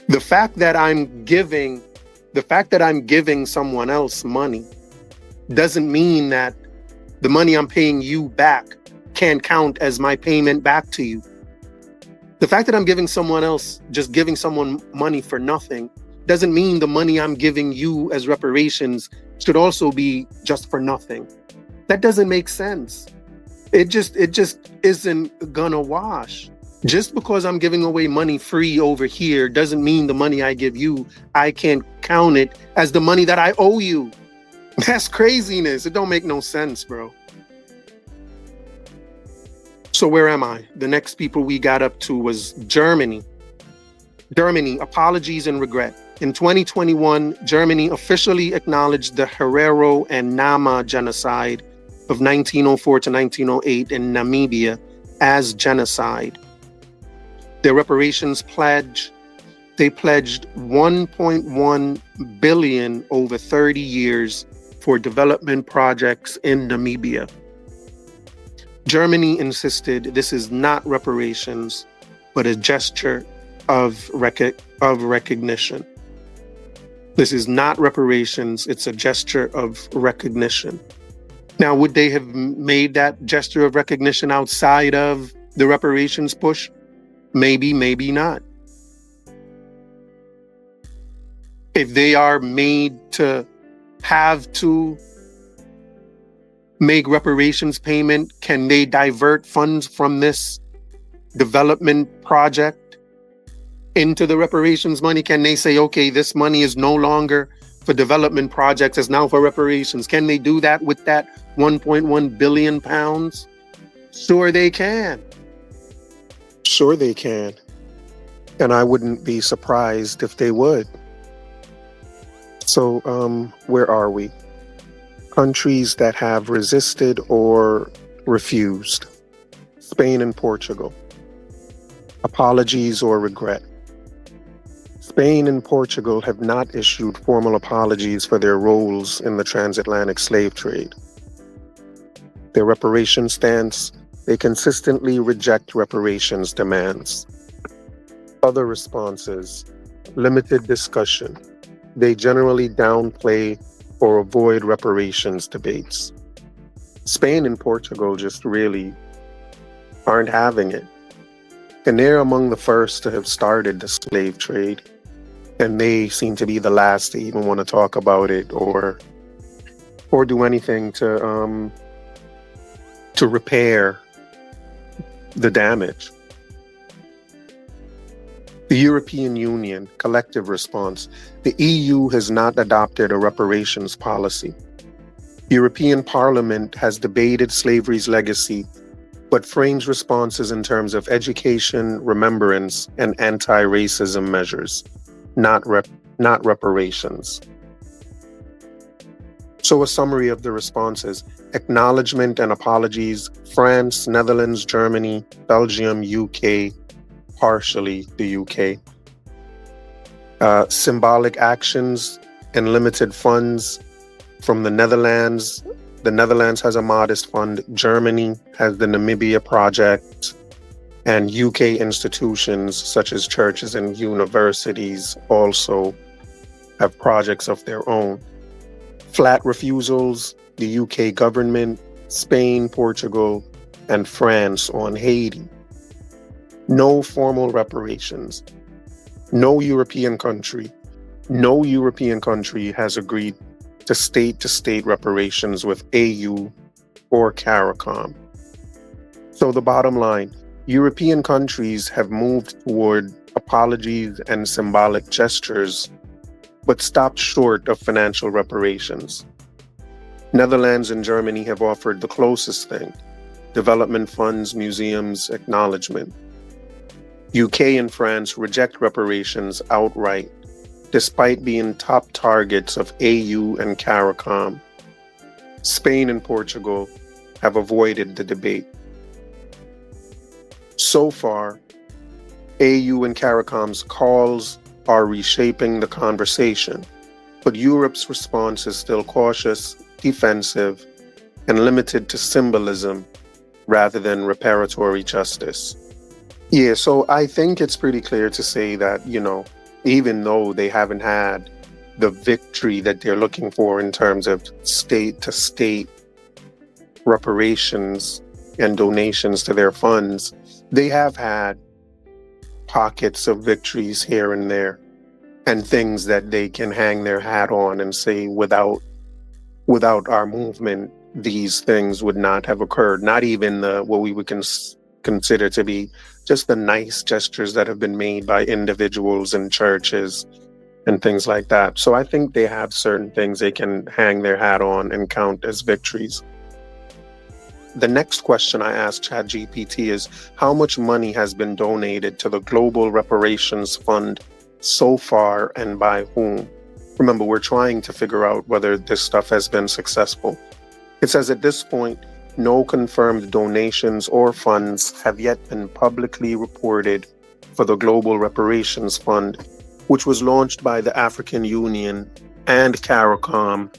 the fact that I'm giving someone else money doesn't mean that the money I'm paying you back can't count as my payment back to you. The fact that I'm giving someone money for nothing doesn't mean the money I'm giving you as reparations should also be just for nothing. That doesn't make sense. It just isn't gonna wash. Just because I'm giving away money free over here doesn't mean the money I give you, I can't count it as the money that I owe you. That's craziness. It don't make no sense, bro. So where am I? The next people we got up to was Germany. Germany, apologies and regret. in 2021, Germany officially acknowledged the Herero and Nama genocide of 1904 to 1908 in Namibia as genocide. Their reparations pledge, they pledged 1.1 billion over 30 years for development projects in Namibia. Germany insisted this is not reparations, but a gesture of recognition. This is not reparations, it's a gesture of recognition. Now, would they have made that gesture of recognition outside of the reparations push? Maybe, maybe not. If they are made to have to make reparations payment, can they divert funds from this development project into the reparations money? Can they say, okay, this money is no longer for development projects, it's now for reparations? Can they do that with that 1.1 billion pounds? Sure they can. Sure they can. And I wouldn't be surprised if they would. So where are we? Countries that have resisted or refused. Spain and Portugal. Apologies or regret. Spain and Portugal have not issued formal apologies for their roles in the transatlantic slave trade. Their reparation stance, they consistently reject reparations demands. Other responses, limited discussion. They generally downplay or avoid reparations debates. Spain and Portugal just really aren't having it. And they're among the first to have started the slave trade. And they seem to be the last to even want to talk about it or do anything to repair the damage. The European Union, collective response. The EU has not adopted a reparations policy. The European Parliament has debated slavery's legacy, but frames responses in terms of education, remembrance, and anti-racism measures, not reparations. So a summary of the responses: acknowledgement and apologies, France, Netherlands, Germany, Belgium, UK, partially the UK. Symbolic actions and limited funds from the Netherlands. The Netherlands has a modest fund. Germany has the Namibia project, and UK institutions such as churches and universities also have projects of their own. Flat refusals, the UK government, Spain, Portugal, and France on Haiti. No formal reparations. No European country has agreed to state-to-state reparations with AU or CARICOM. So the bottom line, European countries have moved toward apologies and symbolic gestures, but stopped short of financial reparations. Netherlands and Germany have offered the closest thing: development funds, museums, acknowledgement. UK and France reject reparations outright, despite being top targets of AU and CARICOM. Spain and Portugal have avoided the debate. So far, AU and CARICOM's calls are reshaping the conversation, but Europe's response is still cautious, defensive, and limited to symbolism rather than reparatory justice. Yeah, so I think it's pretty clear to say that, even though they haven't had the victory that they're looking for in terms of state-to-state reparations and donations to their funds, they have had pockets of victories here and there and things that they can hang their hat on and say, without our movement, these things would not have occurred. Not even what we would consider to be just the nice gestures that have been made by individuals and churches and things like that. So I think they have certain things they can hang their hat on and count as victories. The next question I asked ChatGPT is, how much money has been donated to the Global Reparations Fund so far and by whom? Remember, we're trying to figure out whether this stuff has been successful. It says at this point, no confirmed donations or funds have yet been publicly reported for the Global Reparations Fund, which was launched by the African Union and CARICOM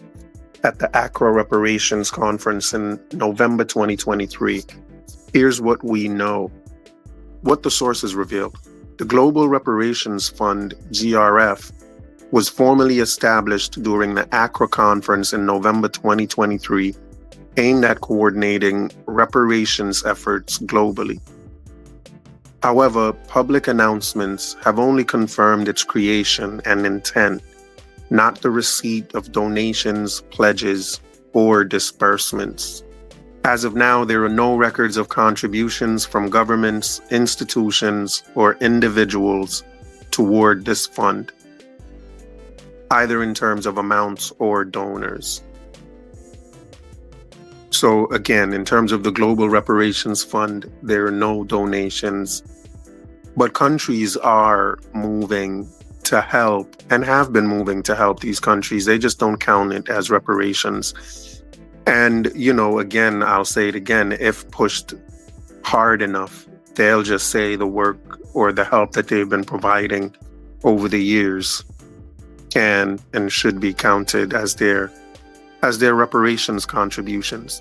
at the Accra Reparations Conference in November 2023. Here's what we know. What the sources reveal. The Global Reparations Fund, GRF, was formally established during the Accra Conference in November 2023, aimed at coordinating reparations efforts globally. However, public announcements have only confirmed its creation and intent, not the receipt of donations, pledges, or disbursements. As of now, there are no records of contributions from governments, institutions, or individuals toward this fund, either in terms of amounts or donors. So again, in terms of the Global Reparations Fund, there are no donations, but countries are moving to help and have been moving to help these countries. They just don't count it as reparations. And, again, I'll say it again, if pushed hard enough, they'll just say the work or the help that they've been providing over the years can and should be counted as their reparations contributions.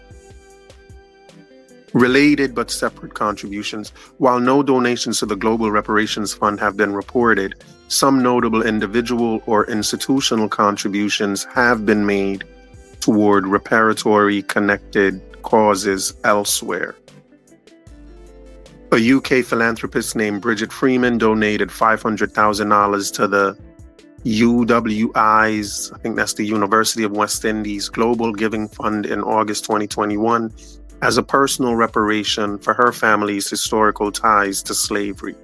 Related but separate contributions. While no donations to the Global Reparations Fund have been reported, some notable individual or institutional contributions have been made toward reparatory connected causes elsewhere. A UK philanthropist named Bridget Freeman donated $500,000 to the UWI's, I think that's the University of West Indies, Global Giving Fund in August 2021 as a personal reparation for her family's historical ties to slavery.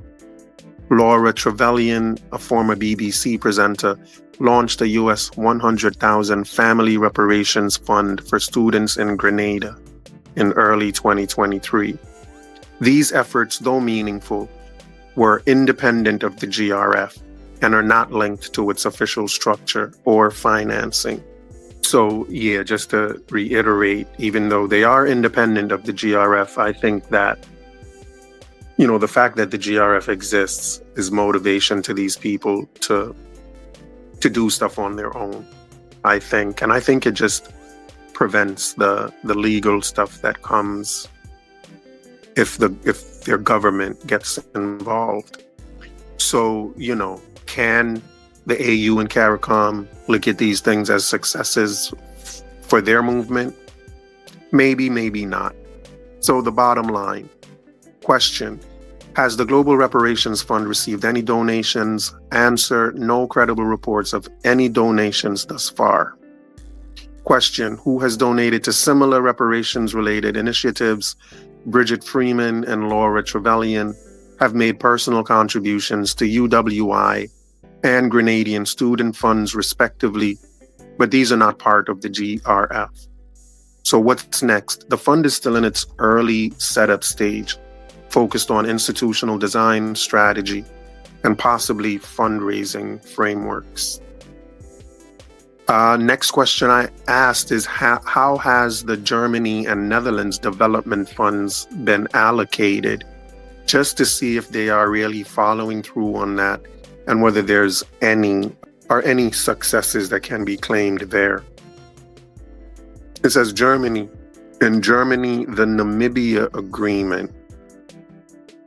Laura Trevelyan, a former BBC presenter, launched a US $100,000 family reparations fund for students in Grenada in early 2023. These efforts, though meaningful, were independent of the GRF and are not linked to its official structure or financing. So, just to reiterate, even though they are independent of the GRF, I think that, the fact that the GRF exists is motivation to these people to do stuff on their own, I think. And I think it just prevents the legal stuff that comes if their government gets involved. So, can the AU and CARICOM look at these things as successes for their movement? Maybe, maybe not. So the bottom line, question, has the Global Reparations Fund received any donations? Answer, no credible reports of any donations thus far. Question, who has donated to similar reparations-related initiatives? Bridget Freeman and Laura Trevelyan have made personal contributions to UWI and Grenadian student funds respectively, but these are not part of the GRF. So what's next? The fund is still in its early setup stage, focused on institutional design, strategy, and possibly fundraising frameworks. Next question I asked is how has the Germany and Netherlands development funds been allocated, just to see if they are really following through on that and whether there's any successes that can be claimed there. It says Germany. In Germany, the Namibia agreement,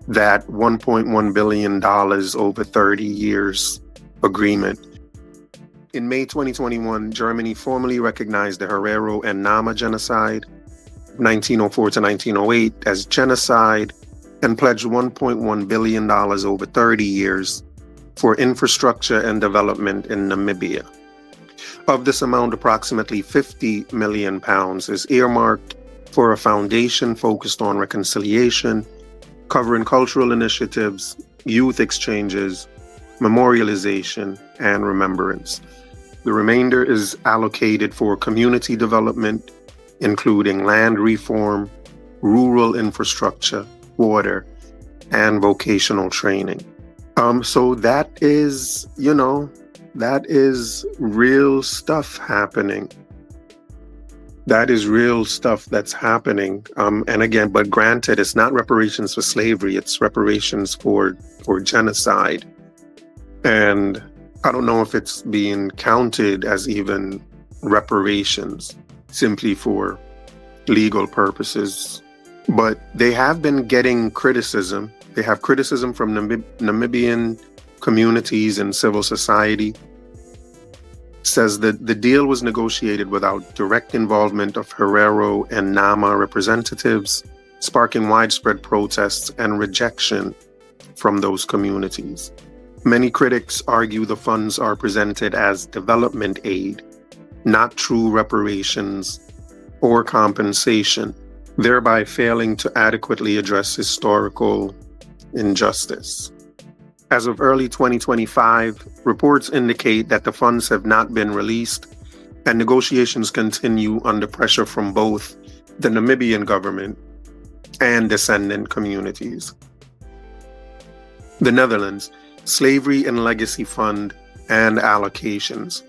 that $1.1 billion over 30 years agreement. In May 2021, Germany formally recognized the Herero and Nama genocide, 1904 to 1908, as genocide and pledged $1.1 billion over 30 years for infrastructure and development in Namibia. Of this amount, approximately £50 million is earmarked for a foundation focused on reconciliation, covering cultural initiatives, youth exchanges, memorialization, and remembrance. The remainder is allocated for community development, including land reform, rural infrastructure, water, and vocational training. So that is, that is real stuff happening. That is real stuff that's happening. And again, but granted, it's not reparations for slavery, it's reparations for genocide. And I don't know if it's being counted as even reparations, simply for legal purposes. But they have been getting criticism. They have criticism from Namibian communities and civil society. Says that the deal was negotiated without direct involvement of Herero and Nama representatives, sparking widespread protests and rejection from those communities. Many critics argue the funds are presented as development aid, not true reparations or compensation, thereby failing to adequately address historical injustice. As of early 2025, reports indicate that the funds have not been released, and negotiations continue under pressure from both the Namibian government and descendant communities. The Netherlands, Slavery and Legacy Fund and allocations.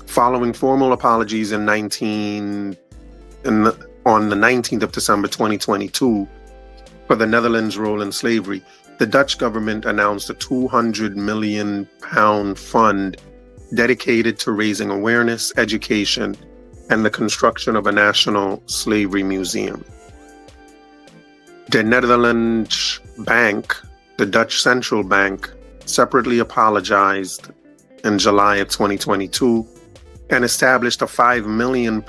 Following formal apologies on the 19th of December 2022 for the Netherlands' role in slavery, the Dutch government announced a £200 million fund dedicated to raising awareness, education, and the construction of a national slavery museum. The Netherlands Bank, the Dutch central bank, separately apologized in July of 2022 and established a £5 million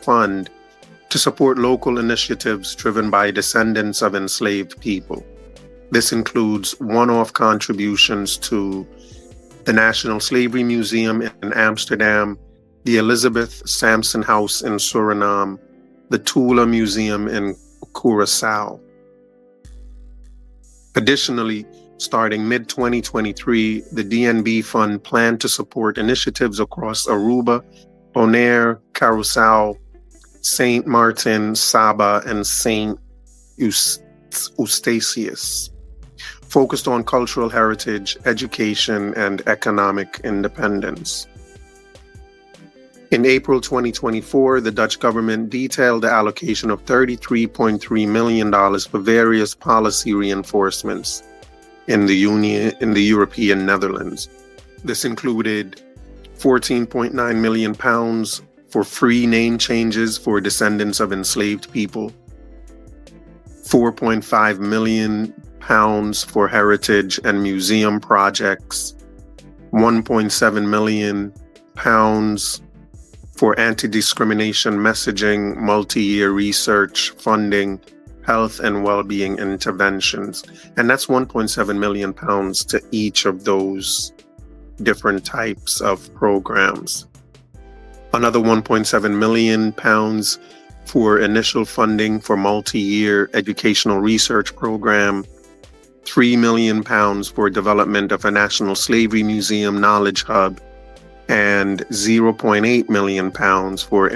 fund to support local initiatives driven by descendants of enslaved people. This includes one-off contributions to the National Slavery Museum in Amsterdam, the Elizabeth Sampson House in Suriname, the Tula Museum in Curaçao. Additionally, starting mid-2023, the DNB Fund planned to support initiatives across Aruba, Bonaire, Curaçao, Saint Martin, Saba, and Saint Eustatius, focused on cultural heritage, education, and economic independence. In April 2024, the Dutch government detailed the allocation of $33.3 million for various policy reinforcements in the European Netherlands. This included £14.9 million for free name changes for descendants of enslaved people, £4.5 million for heritage and museum projects, £1.7 million for anti-discrimination messaging, multi-year research funding, health and well-being interventions. And that's £1.7 million to each of those different types of programs. Another £1.7 million for initial funding for multi-year educational research program, £3 million for development of a National Slavery Museum Knowledge Hub, and £0.8 million for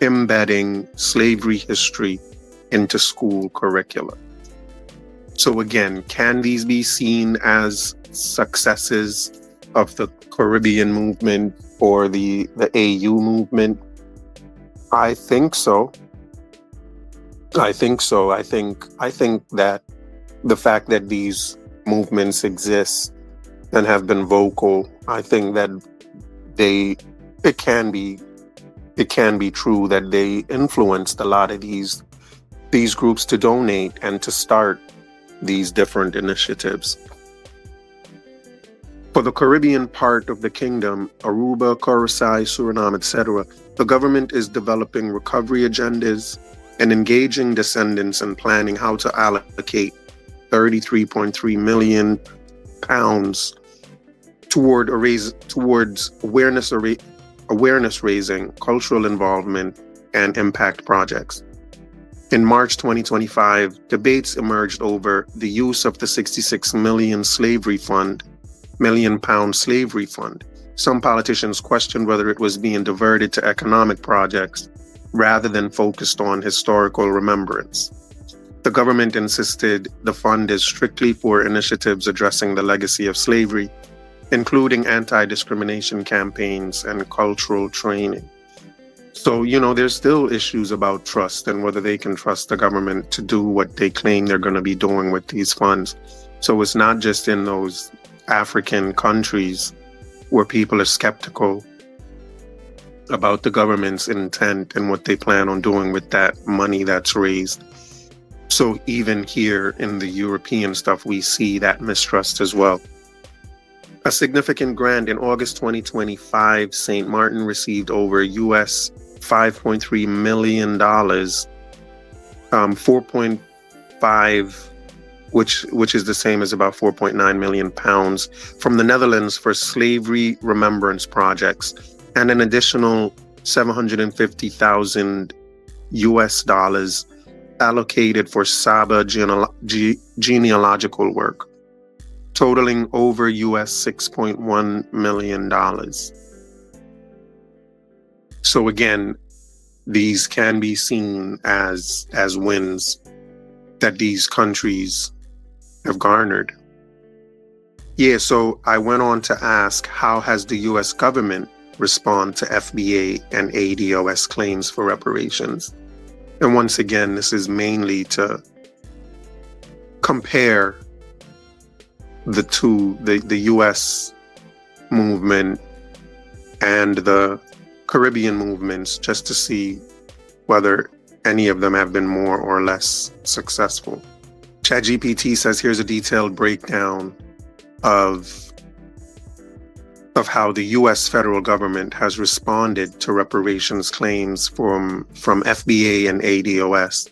embedding slavery history into school curricula. So again, can these be seen as successes of the Caribbean movement or the AU movement? I think so. I think that the fact that these movements exist and have been vocal, I think that it can be true that they influenced a lot of these groups to donate and to start these different initiatives. For the Caribbean part of the kingdom, Aruba, Curaçao, Suriname, etc., the government is developing recovery agendas and engaging descendants in planning how to allocate £33.3 million towards awareness raising, cultural involvement, and impact projects. In March 2025, debates emerged over the use of the £66 million £1 million slavery fund. Some politicians questioned whether it was being diverted to economic projects rather than focused on historical remembrance. The government insisted the fund is strictly for initiatives addressing the legacy of slavery, including anti-discrimination campaigns and cultural training. So, there's still issues about trust and whether they can trust the government to do what they claim they're going to be doing with these funds. So it's not just in those African countries where people are skeptical about the government's intent and what they plan on doing with that money that's raised. So even here in the European stuff, we see that mistrust as well. A significant grant in August 2025, St. Martin received over US $5.3 million, 4.5, which is the same as about 4.9 million pounds from the Netherlands for slavery remembrance projects, and an additional 750,000 US dollars allocated for Saba genealogical work, totaling over US $6.1 million. So again, these can be seen as wins that these countries have garnered. Yeah, so I went on to ask, how has the US government respond to FBA and ADOS claims for reparations? And once again, this is mainly to compare the two, the US movement and the Caribbean movements, just to see whether any of them have been more or less successful. ChatGPT says here's a detailed breakdown of how the US federal government has responded to reparations claims from FBA and ADOS.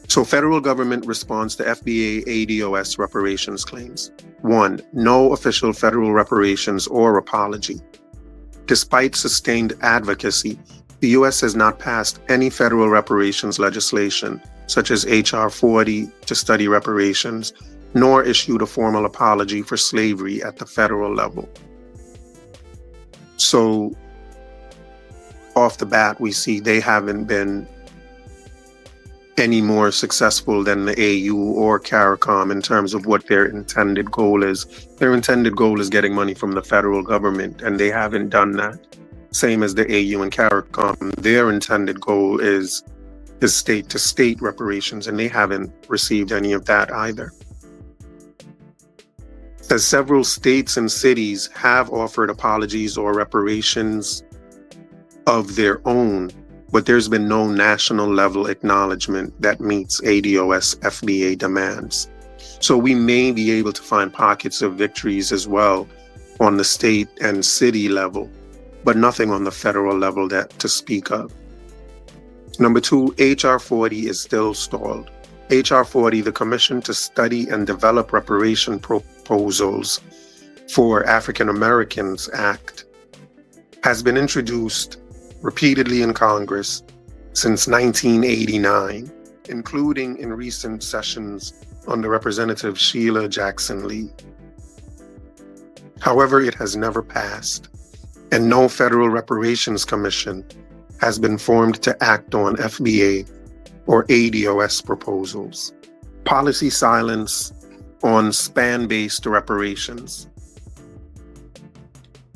So federal government responds to FBA ADOS reparations claims. 1. No official federal reparations or apology. Despite sustained advocacy, the U.S. has not passed any federal reparations legislation, such as H.R. 40, to study reparations, nor issued a formal apology for slavery at the federal level. So, off the bat, we see they haven't been any more successful than the AU or CARICOM in terms of what their intended goal is. Their intended goal is getting money from the federal government, and they haven't done that. Same as the AU and CARICOM. Their intended goal is state-to-state reparations, and they haven't received any of that either. As several states and cities have offered apologies or reparations of their own, but there's been no national level acknowledgement that meets ADOS FBA demands. So we may be able to find pockets of victories as well on the state and city level, but nothing on the federal level that to speak of. Number 2, H.R. 40 is still stalled. H.R. 40, the Commission to Study and Develop Reparation Proposals for African Americans Act, has been introduced repeatedly in Congress since 1989, including in recent sessions under Representative Sheila Jackson Lee. However, it has never passed, and no federal reparations commission has been formed to act on FBA or ADOS proposals. Policy silence on span-based reparations.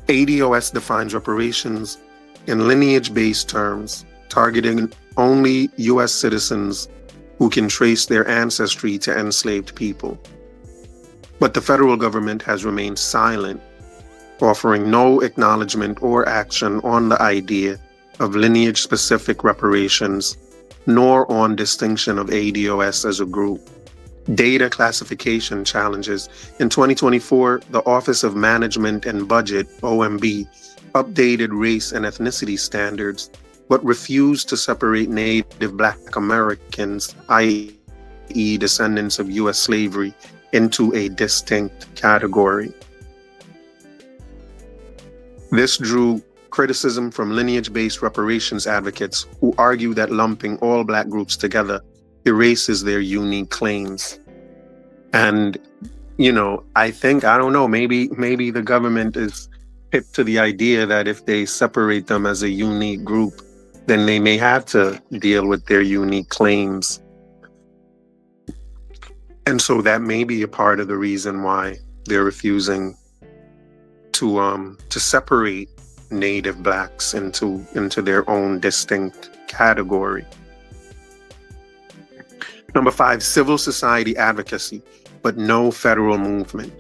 ADOS defines reparations in lineage-based terms, targeting only U.S. citizens who can trace their ancestry to enslaved people. But the federal government has remained silent, offering no acknowledgement or action on the idea of lineage-specific reparations, nor on distinction of ADOS as a group. Data classification challenges. In 2024, the Office of Management and Budget, OMB, updated race and ethnicity standards, but refused to separate Native Black Americans, i.e. descendants of U.S. slavery, into a distinct category. This drew criticism from lineage-based reparations advocates who argue that lumping all Black groups together erases their unique claims. And, I don't know, maybe the government is hip to the idea that if they separate them as a unique group, then they may have to deal with their unique claims. And so that may be a part of the reason why they're refusing to separate Native Blacks into their own distinct category. Number 5, civil society advocacy, but no federal movement.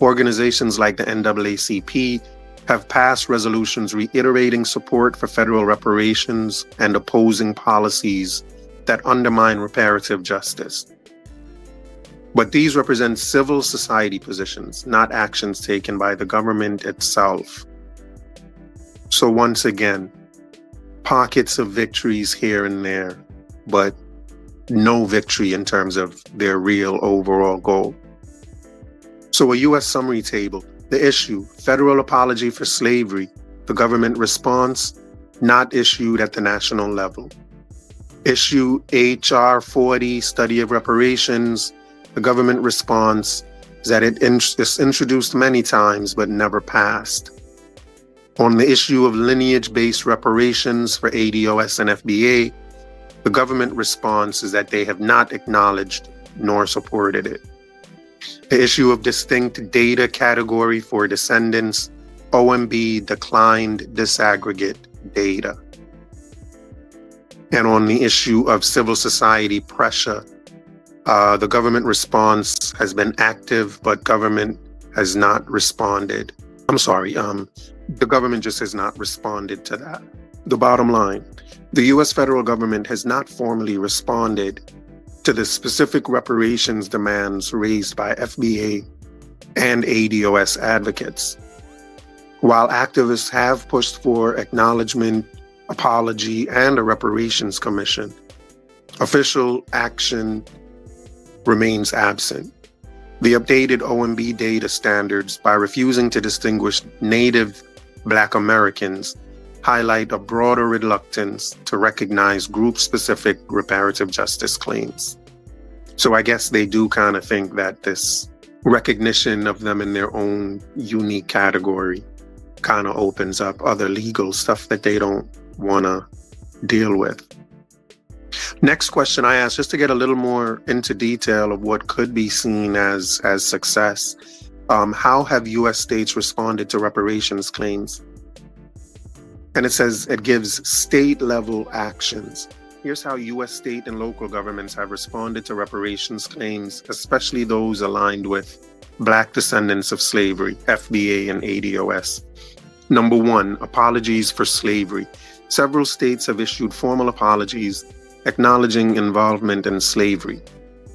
Organizations like the NAACP have passed resolutions reiterating support for federal reparations and opposing policies that undermine reparative justice. But these represent civil society positions, not actions taken by the government itself. So once again, pockets of victories here and there, but no victory in terms of their real overall goal. So a U.S. summary table. The issue, federal apology for slavery. The government response, not issued at the national level. Issue H.R. 40, study of reparations. The government response is that it's introduced many times but never passed. On the issue of lineage-based reparations for ADOS and FBA, the government response is that they have not acknowledged nor supported it. The issue of distinct data category for descendants, OMB declined disaggregate data. And on the issue of civil society pressure, the government response has been active, but government has not responded. The government just has not responded to that. The bottom line, the U.S. federal government has not formally responded to the specific reparations demands raised by FBA and ADOS advocates. While activists have pushed for acknowledgement, apology, and a reparations commission, official action remains absent. The updated OMB data standards, by refusing to distinguish Native Black Americans, highlight a broader reluctance to recognize group-specific reparative justice claims. So I guess they do kind of think that this recognition of them in their own unique category kind of opens up other legal stuff that they don't want to deal with. Next question I asked, just to get a little more into detail of what could be seen as success. How have U.S. states responded to reparations claims? And it says it gives state-level actions. Here's how U.S. state and local governments have responded to reparations claims, especially those aligned with Black descendants of slavery, FBA and ADOS. Number 1, apologies for slavery. Several states have issued formal apologies acknowledging involvement in slavery.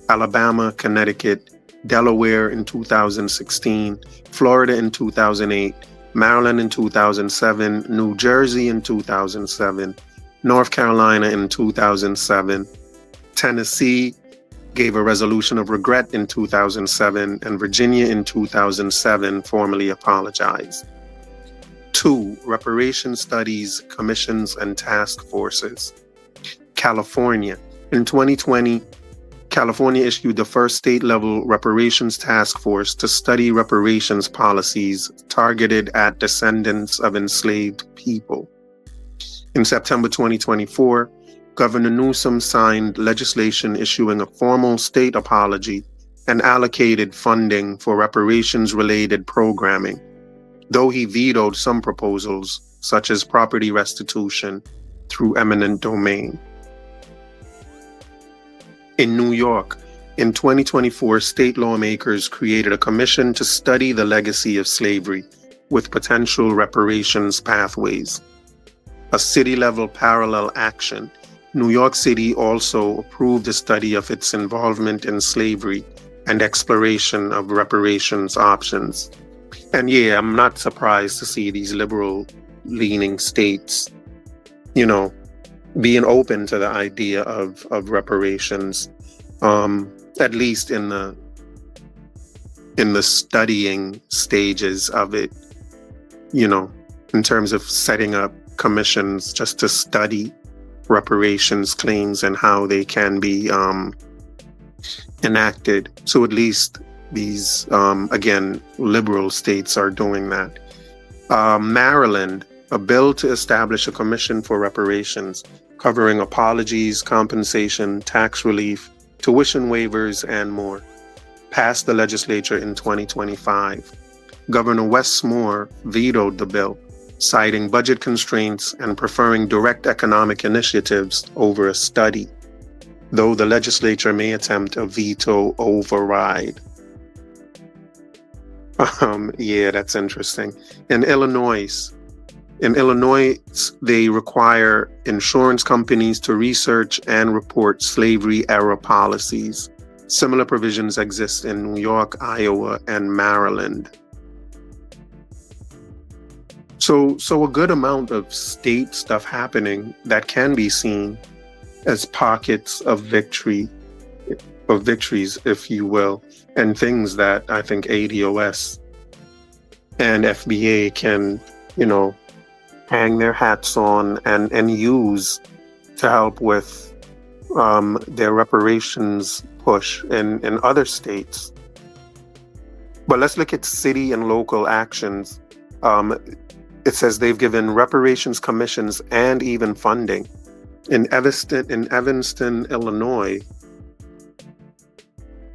Alabama, Connecticut, Delaware in 2016, Florida in 2008, Maryland in 2007, New Jersey in 2007, North Carolina in 2007, Tennessee gave a resolution of regret in 2007, and Virginia in 2007 formally apologized. 2, reparation studies, commissions, and task forces. California. In 2020, California issued the first state-level reparations task force to study reparations policies targeted at descendants of enslaved people. In September 2024, Governor Newsom signed legislation issuing a formal state apology and allocated funding for reparations-related programming, though he vetoed some proposals, such as property restitution through eminent domain. In New York, in 2024, state lawmakers created a commission to study the legacy of slavery with potential reparations pathways. A city-level parallel action, New York City also approved a study of its involvement in slavery and exploration of reparations options. And yeah, I'm not surprised to see these liberal-leaning states, being open to the idea of reparations, at least in the studying stages of it, in terms of setting up commissions just to study reparations claims and how they can be enacted. So at least these, again, liberal states are doing that. Maryland, a bill to establish a commission for reparations covering apologies, compensation, tax relief, tuition waivers, and more. passed the legislature in 2025. Governor Westmore vetoed the bill, citing budget constraints and preferring direct economic initiatives over a study, though the legislature may attempt a veto override. Yeah, that's interesting. In Illinois, they require insurance companies to research and report slavery era policies. Similar provisions exist in New York, Iowa, and Maryland. So a good amount of state stuff happening that can be seen as pockets of victories, if you will, and things that I think ADOS and FBA can, hang their hats on and use to help with their reparations push in other states. But let's look at city and local actions. It says they've given reparations commissions and even funding. In Evanston, Illinois,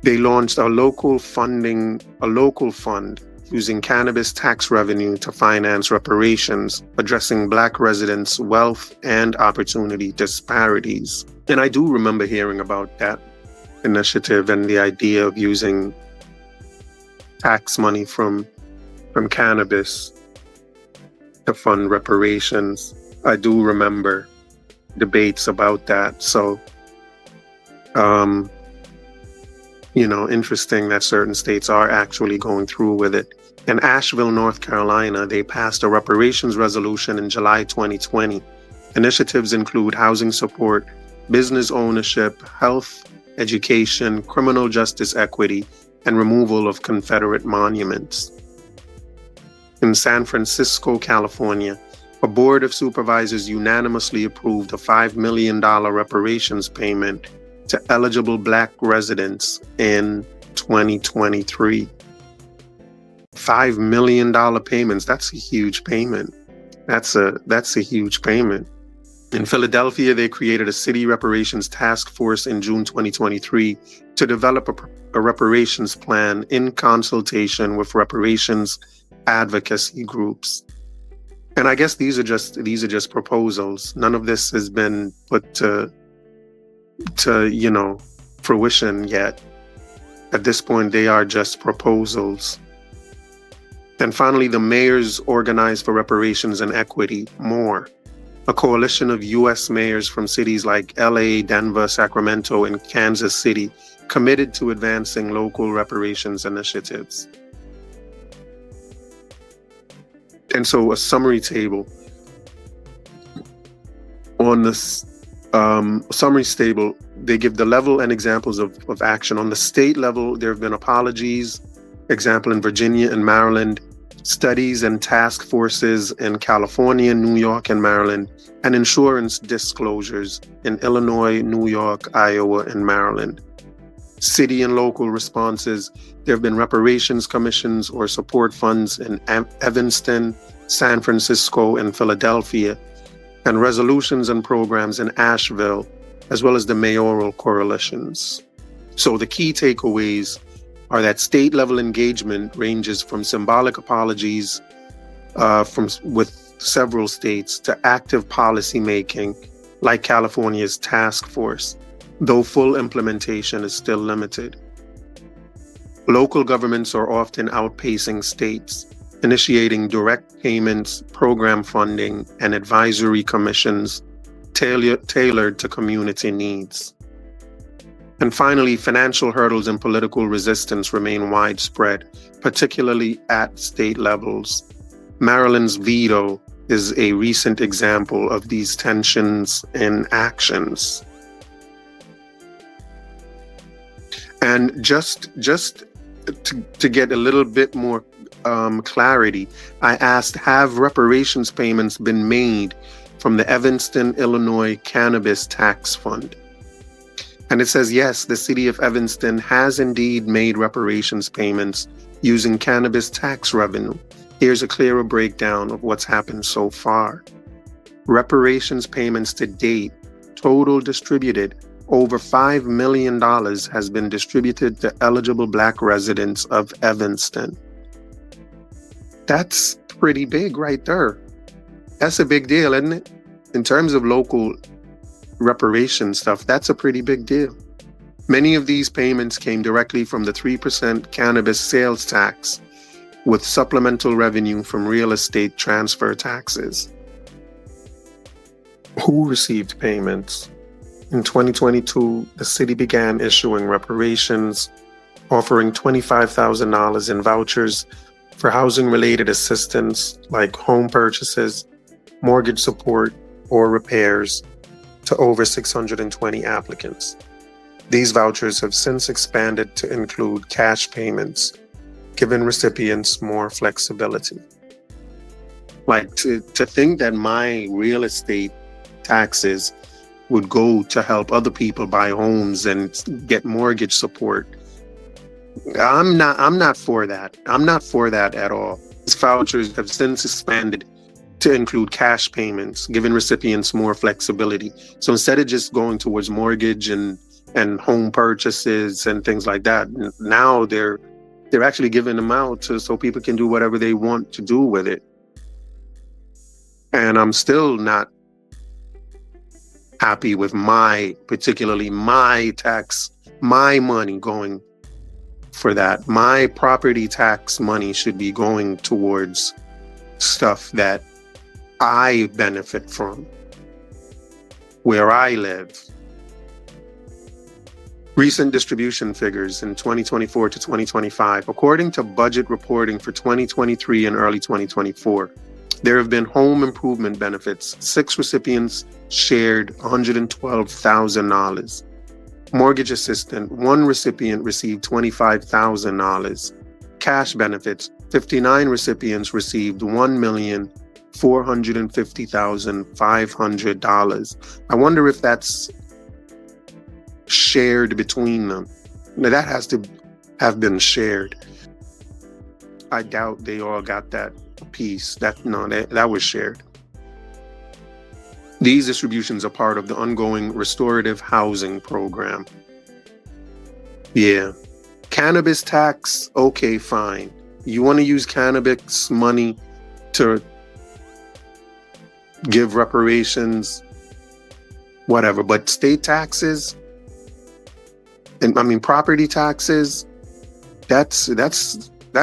they launched a local fund using cannabis tax revenue to finance reparations, addressing Black residents' wealth and opportunity disparities. And I do remember hearing about that initiative and the idea of using tax money from cannabis to fund reparations. I do remember debates about that. So, interesting that certain states are actually going through with it. In Asheville, North Carolina, they passed a reparations resolution in July 2020. Initiatives include housing support, business ownership, health, education, criminal justice equity, and removal of Confederate monuments. In San Francisco, California, a board of supervisors unanimously approved a $5 million reparations payment to eligible Black residents in 2023. $5 million payments, that's a huge payment. That's a huge payment. In Philadelphia, they created a city reparations task force in June 2023 to develop a reparations plan in consultation with reparations advocacy groups. And I guess these are just proposals. None of this has been put to fruition yet. At this point, they are just proposals. And finally, the Mayors Organized for Reparations and Equity, MORE, a coalition of U.S. mayors from cities like LA, Denver, Sacramento, and Kansas City, committed to advancing local reparations initiatives. And so a summary table. On this summary table, they give the level and examples of action. On the state level, there have been apologies, example in Virginia and Maryland, studies and task forces in California, New York, and Maryland, and insurance disclosures in Illinois, New York, Iowa, and Maryland. City and local responses, there have been reparations commissions or support funds in Evanston, San Francisco, and Philadelphia, and resolutions and programs in Asheville, as well as the mayoral coalitions. So the key takeaways are that state-level engagement ranges from symbolic apologies with several states to active policy making, like California's task force, though full implementation is still limited. Local governments are often outpacing states, initiating direct payments, program funding, and advisory commissions tailored to community needs. And finally, financial hurdles and political resistance remain widespread, particularly at state levels. Maryland's veto is a recent example of these tensions in actions. And just to get a little bit more clarity, I asked, have reparations payments been made from the Evanston, Illinois Cannabis Tax Fund? And it says, yes, the city of Evanston has indeed made reparations payments using cannabis tax revenue. Here's a clearer breakdown of what's happened so far. Reparations payments to date, total distributed over $5 million has been distributed to eligible Black residents of Evanston. That's pretty big right there. That's a big deal, isn't it? In terms of local reparation stuff, that's a pretty big deal. Many of these payments came directly from the 3% cannabis sales tax, with supplemental revenue from real estate transfer taxes. Who received payments? In 2022, the city began issuing reparations, offering $25,000 in vouchers for housing-related assistance like home purchases, mortgage support, or repairs to over 620 applicants. These vouchers have since expanded to include cash payments, giving recipients more flexibility. Like to think that my real estate taxes would go to help other people buy homes and get mortgage support. I'm not for that. I'm not for that at all. These vouchers have since expanded to include cash payments, giving recipients more flexibility. So instead of just going towards mortgage and home purchases and things like that, now they're actually giving them out so people can do whatever they want to do with it. And I'm still not happy with particularly my tax, my money going for that. My property tax money should be going towards stuff that I benefit from, where I live. Recent distribution figures in 2024 to 2025. According to budget reporting for 2023 and early 2024, there have been home improvement benefits. 6 recipients shared $112,000. Mortgage assistance, 1 recipient received $25,000. Cash benefits, 59 recipients received $1,450,500. I wonder if that's shared between them. Now, that has to have been shared. I doubt they all got that piece. That was shared. These distributions are part of the ongoing restorative housing program. Yeah. Cannabis tax, okay, fine. You want to use cannabis money to give reparations, whatever. But state taxes, and property taxes, that's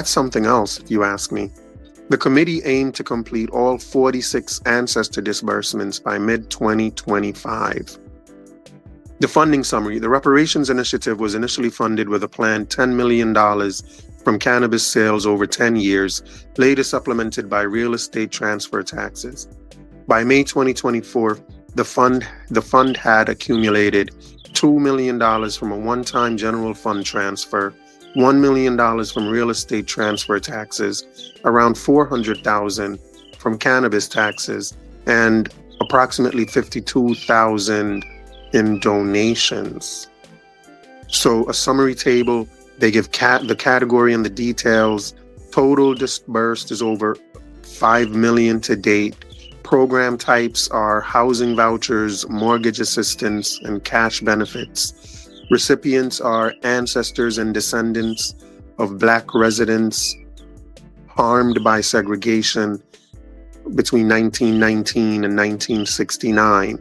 something else, if you ask me. The committee aimed to complete all 46 ancestor disbursements by mid-2025. The funding summary. The reparations initiative was initially funded with a planned $10 million from cannabis sales over 10 years, later supplemented by real estate transfer taxes. By May 2024, the fund had accumulated $2 million from a one-time general fund transfer, $1 million from real estate transfer taxes, around $400,000 from cannabis taxes, and approximately $52,000 in donations. So a summary table, they give the category and the details. Total disbursed is over $5 million to date. Program types are housing vouchers, mortgage assistance, and cash benefits. Recipients are ancestors and descendants of Black residents harmed by segregation between 1919 and 1969.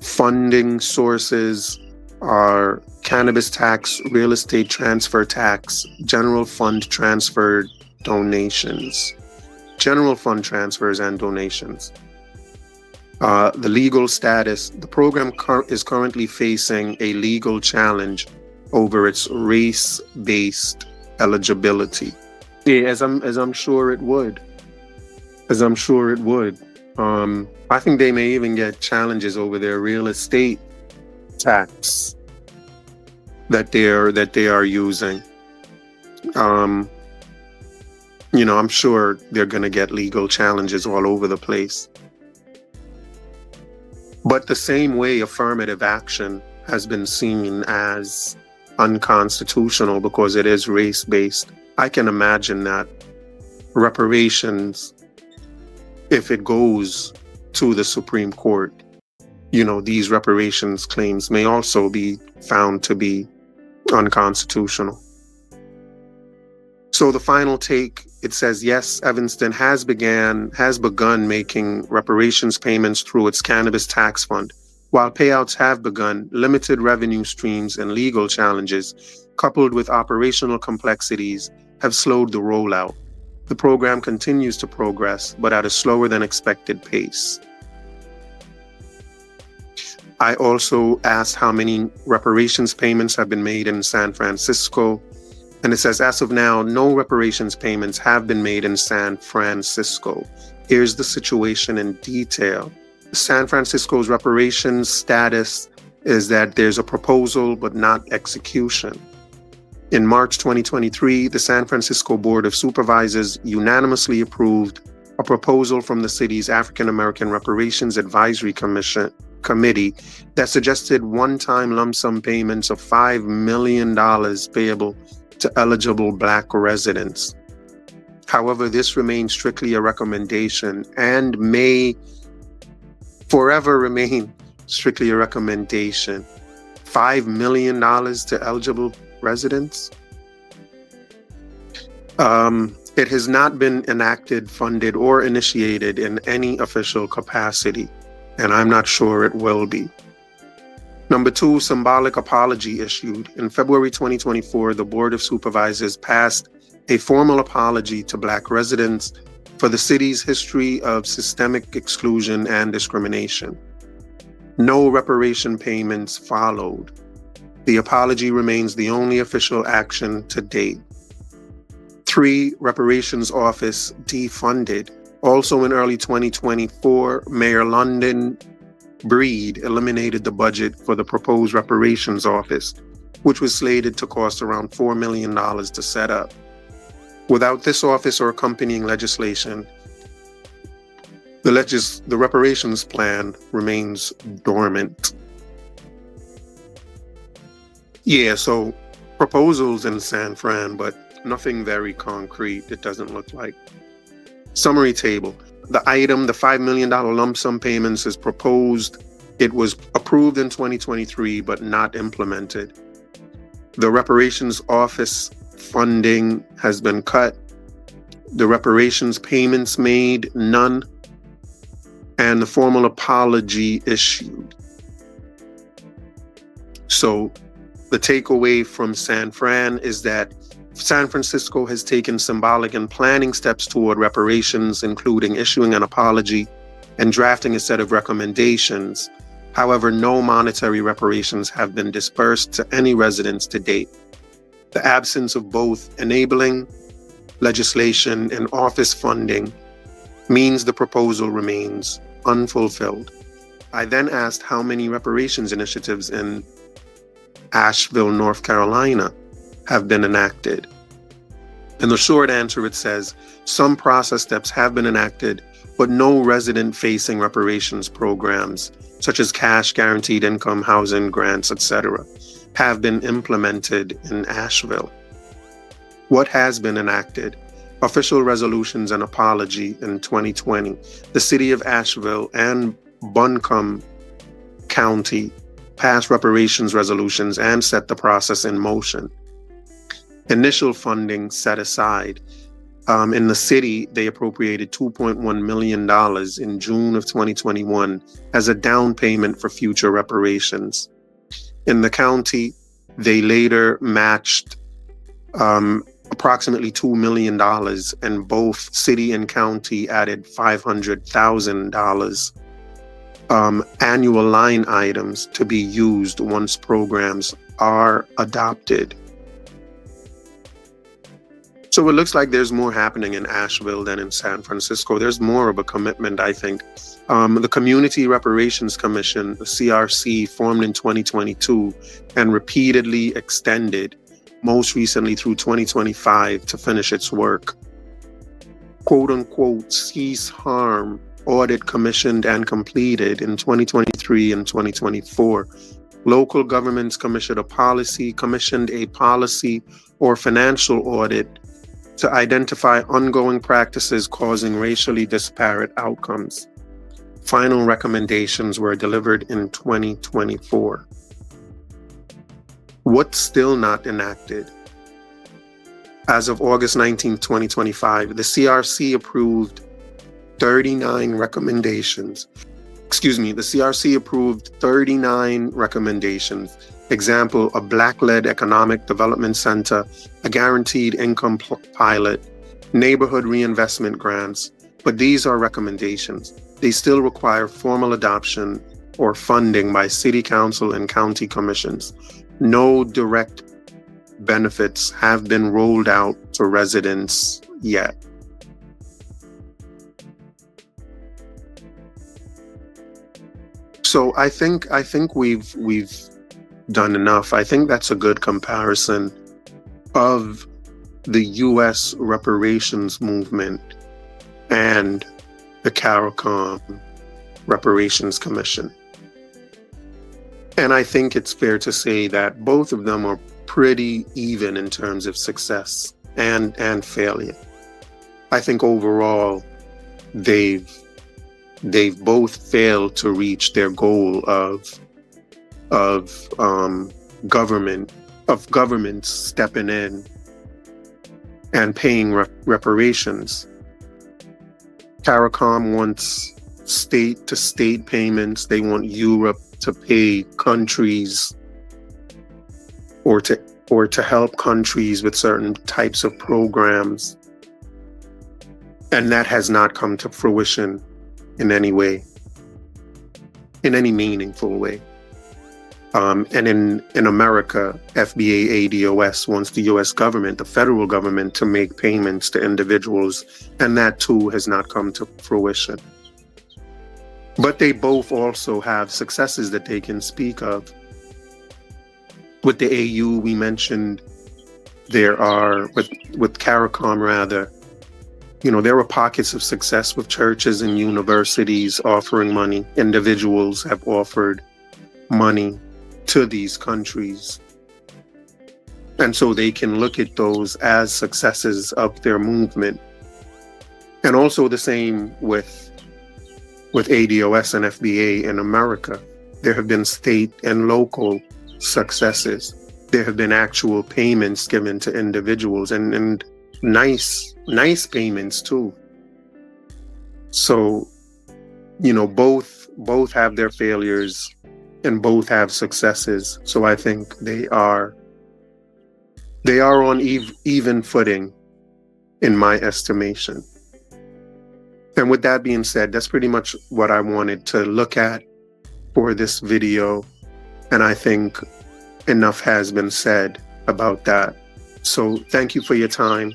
Funding sources are cannabis tax, real estate transfer tax, general fund transfer donations. General fund transfers and donations. The legal status. The program is currently facing a legal challenge over its race-based eligibility. Yeah, as I'm sure it would. I think they may even get challenges over their real estate tax that they are using. I'm sure they're going to get legal challenges all over the place. But the same way affirmative action has been seen as unconstitutional because it is race-based, I can imagine that reparations, if it goes to the Supreme Court, these reparations claims may also be found to be unconstitutional. So the final take, it says, yes, Evanston has begun making reparations payments through its cannabis tax fund. While payouts have begun, limited revenue streams and legal challenges, coupled with operational complexities, have slowed the rollout. The program continues to progress, but at a slower than expected pace. I also asked how many reparations payments have been made in San Francisco. And it says, as of now, no reparations payments have been made in San Francisco. Here's the situation in detail. San Francisco's reparations status is that there's a proposal but not execution. In March 2023, the San Francisco Board of Supervisors unanimously approved a proposal from the city's African American Reparations Advisory Committee that suggested one-time lump sum payments of $5 million payable to eligible Black residents. However, this remains strictly a recommendation and may forever remain strictly a recommendation. $5 million to eligible residents? It has not been enacted, funded, or initiated in any official capacity, and I'm not sure it will be. Number 2, symbolic apology issued. In February 2024, the Board of Supervisors passed a formal apology to Black residents for the city's history of systemic exclusion and discrimination. No reparation payments followed. The apology remains the only official action to date. 3, reparations office defunded. Also in early 2024, Mayor London Breed eliminated the budget for the proposed reparations office, which was slated to cost around $4 million to set up. Without this office or accompanying legislation, the reparations plan remains dormant. Yeah, so proposals in San Fran, but nothing very concrete, it doesn't look like. Summary table. The item, the $5 million lump sum payments, is proposed. It was approved in 2023, but not implemented. The reparations office funding has been cut. The reparations payments made, none. And the formal apology issued. So the takeaway from San Fran is that San Francisco has taken symbolic and planning steps toward reparations, including issuing an apology and drafting a set of recommendations. However, no monetary reparations have been dispersed to any residents to date. The absence of both enabling legislation and office funding means the proposal remains unfulfilled. I then asked how many reparations initiatives in Asheville, North Carolina have been enacted. In the short answer, it says some process steps have been enacted, but no resident-facing reparations programs, such as cash, guaranteed income, housing, grants, etc., have been implemented in Asheville. What has been enacted? Official resolutions and apology in 2020. The city of Asheville and Buncombe County passed reparations resolutions and set the process in motion. Initial funding set aside. In the city, they appropriated $2.1 million in June of 2021 as a down payment for future reparations. In the county, they later matched approximately $2 million, and both city and county added $500,000 annual line items to be used once programs are adopted. So it looks like there's more happening in Asheville than in San Francisco. There's more of a commitment, I think. The Community Reparations Commission, the CRC, formed in 2022 and repeatedly extended, most recently through 2025, to finish its work. Quote unquote, cease harm audit commissioned and completed in 2023 and 2024. Local governments commissioned a policy or financial audit to identify ongoing practices causing racially disparate outcomes. Final recommendations were delivered in 2024. What's still not enacted? As of August 19, 2025, the CRC approved 39 recommendations. The CRC approved 39 recommendations. Example, a Black-led economic development center, a guaranteed income pilot, neighborhood reinvestment grants. But these are recommendations. They still require formal adoption or funding by city council and county commissions. No direct benefits have been rolled out to residents yet. So I think we've done enough. I think that's a good comparison of the U.S. reparations movement and the CARICOM Reparations Commission. And I think it's fair to say that both of them are pretty even in terms of success and failure. I think overall they've both failed to reach their goal of governments stepping in and paying reparations. CARICOM wants state-to-state payments. They want Europe to pay countries or to help countries with certain types of programs. And that has not come to fruition in any way, in any meaningful way. And in America, FBA ADOS wants the US government, the federal government, to make payments to individuals, and that too has not come to fruition. But they both also have successes that they can speak of. With the AU, we mentioned there are, with CARICOM rather, there are pockets of success with churches and universities offering money. Individuals have offered money to these countries. And so they can look at those as successes of their movement. And also the same with ADOS and FBA in America. There have been state and local successes. There have been actual payments given to individuals and nice payments too. So, both have their failures and both have successes. So I think they are on even footing in my estimation. And with that being said, that's pretty much what I wanted to look at for this video. And I think enough has been said about that. So thank you for your time.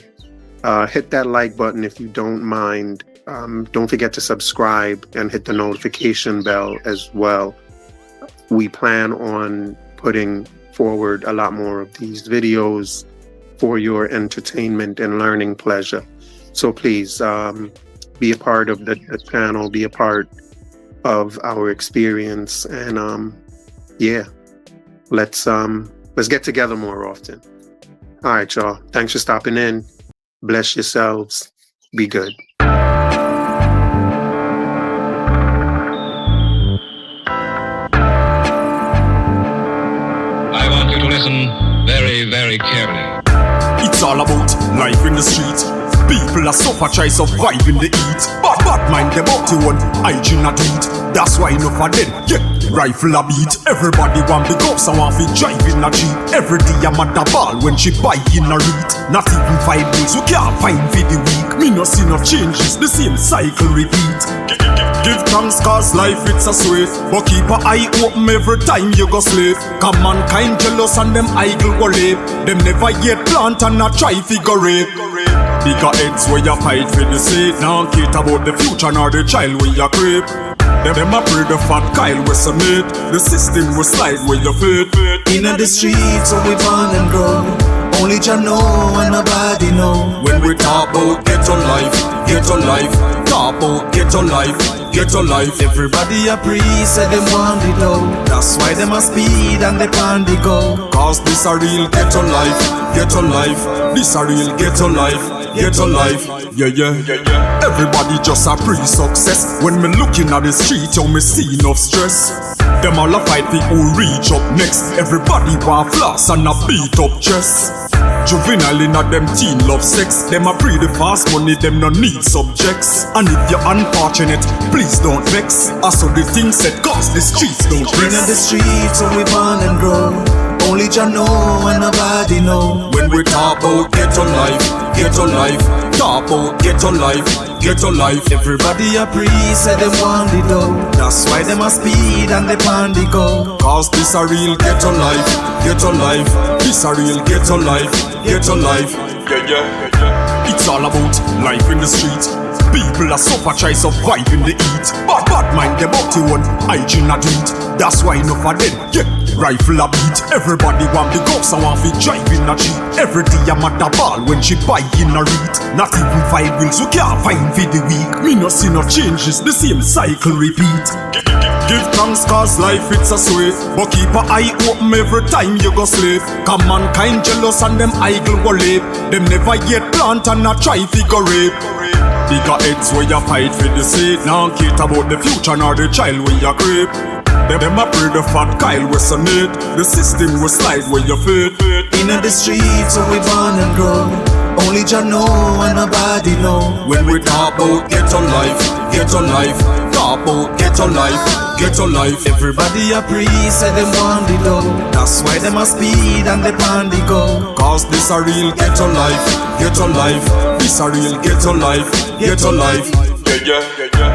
Hit that like button if you don't mind. Don't forget to subscribe and hit the notification bell as well. We plan on putting forward a lot more of these videos for your entertainment and learning pleasure. So please be a part of the channel, be a part of our experience, and let's get together more often. All right, y'all. Thanks for stopping in. Bless yourselves. Be good. I want you to listen very, very carefully. It's all about life in the street. People are suffer, try survive in the heat. Bad mind them out, you want hygiene not eat. That's why enough of them get rifle a beat. Everybody want big ups and want to drive in a Jeep. Every day I'm at the ball when she buy in a read. Not even 5 days, we can't find for the week. Me no see no changes, the same cycle repeat. Give thanks cause life it's a sweet. But keep an eye open every time you go sleep. Cause mankind jealous and them idle go late. Them never yet plant and not try figure it. Bigger heads where you fight for the sake. Now care about the future nor the child where you creep. Them a pray the fat Kyle we submit. The system will slide where you fit. Inna the streets where we born and grow. Only Jah know and nobody know. When we talk about ghetto life, talk about ghetto life. ghetto life. Everybody a priest, say them want it low. That's why them a speed and they pan the go. Cause this a real ghetto life, ghetto life. This a real ghetto life, ghetto life. Yeah, yeah, yeah, yeah. Everybody just a pre-success. When me looking at the street, yo, me see enough stress. Them all a fight for who reach up next. Everybody want floss and a beat up chest. Juvenile in a them teen love sex. Them a breed the fast money, them no need subjects. And if you're unfortunate, please don't vex. I saw the things said cause the streets don't In rest. the streets where we born and grow, only Jah know and nobody know. When we talk about ghetto life, ghetto life. Talk about ghetto life, ghetto life. Everybody a priest, say them want it low. That's why them a speed and they pan the go. Cause this a real ghetto life, ghetto life. This a real ghetto life, ghetto life. Yeah, yeah, yeah, yeah. It's all about life in the street. People are suffer, try survive in the heat. Bad mind them up to one, hygiene a do it. That's why enough of them, yeah, rifle a beat. Everybody want the ghost and want to drive in a Jeep. Every day I'm at the ball when she buy in a read. Not even 5 wheels, we can't find for the week. Me no see no changes, the same cycle repeat. Give thanks cause life it's a sweet. But keep a eye open every time you go sleep. Cause mankind jealous and them idle go leap. Them never yet plant and not try figure rape. Bigger heads where you fight for the seed. Now care about the future nor the child where you creep. Them a pray the fat Kyle resonate. The system will slide where you fit. In the streets where we born and grow, only Jah know and nobody know. When we talk about ghetto life, ghetto life. Talk about ghetto life, ghetto life. Everybody a priest, say them want it low. That's why them a speed and they pan the go. Cause this a real ghetto life, ghetto life. This a real ghetto life, ghetto life. Yeah, yeah, yeah, yeah.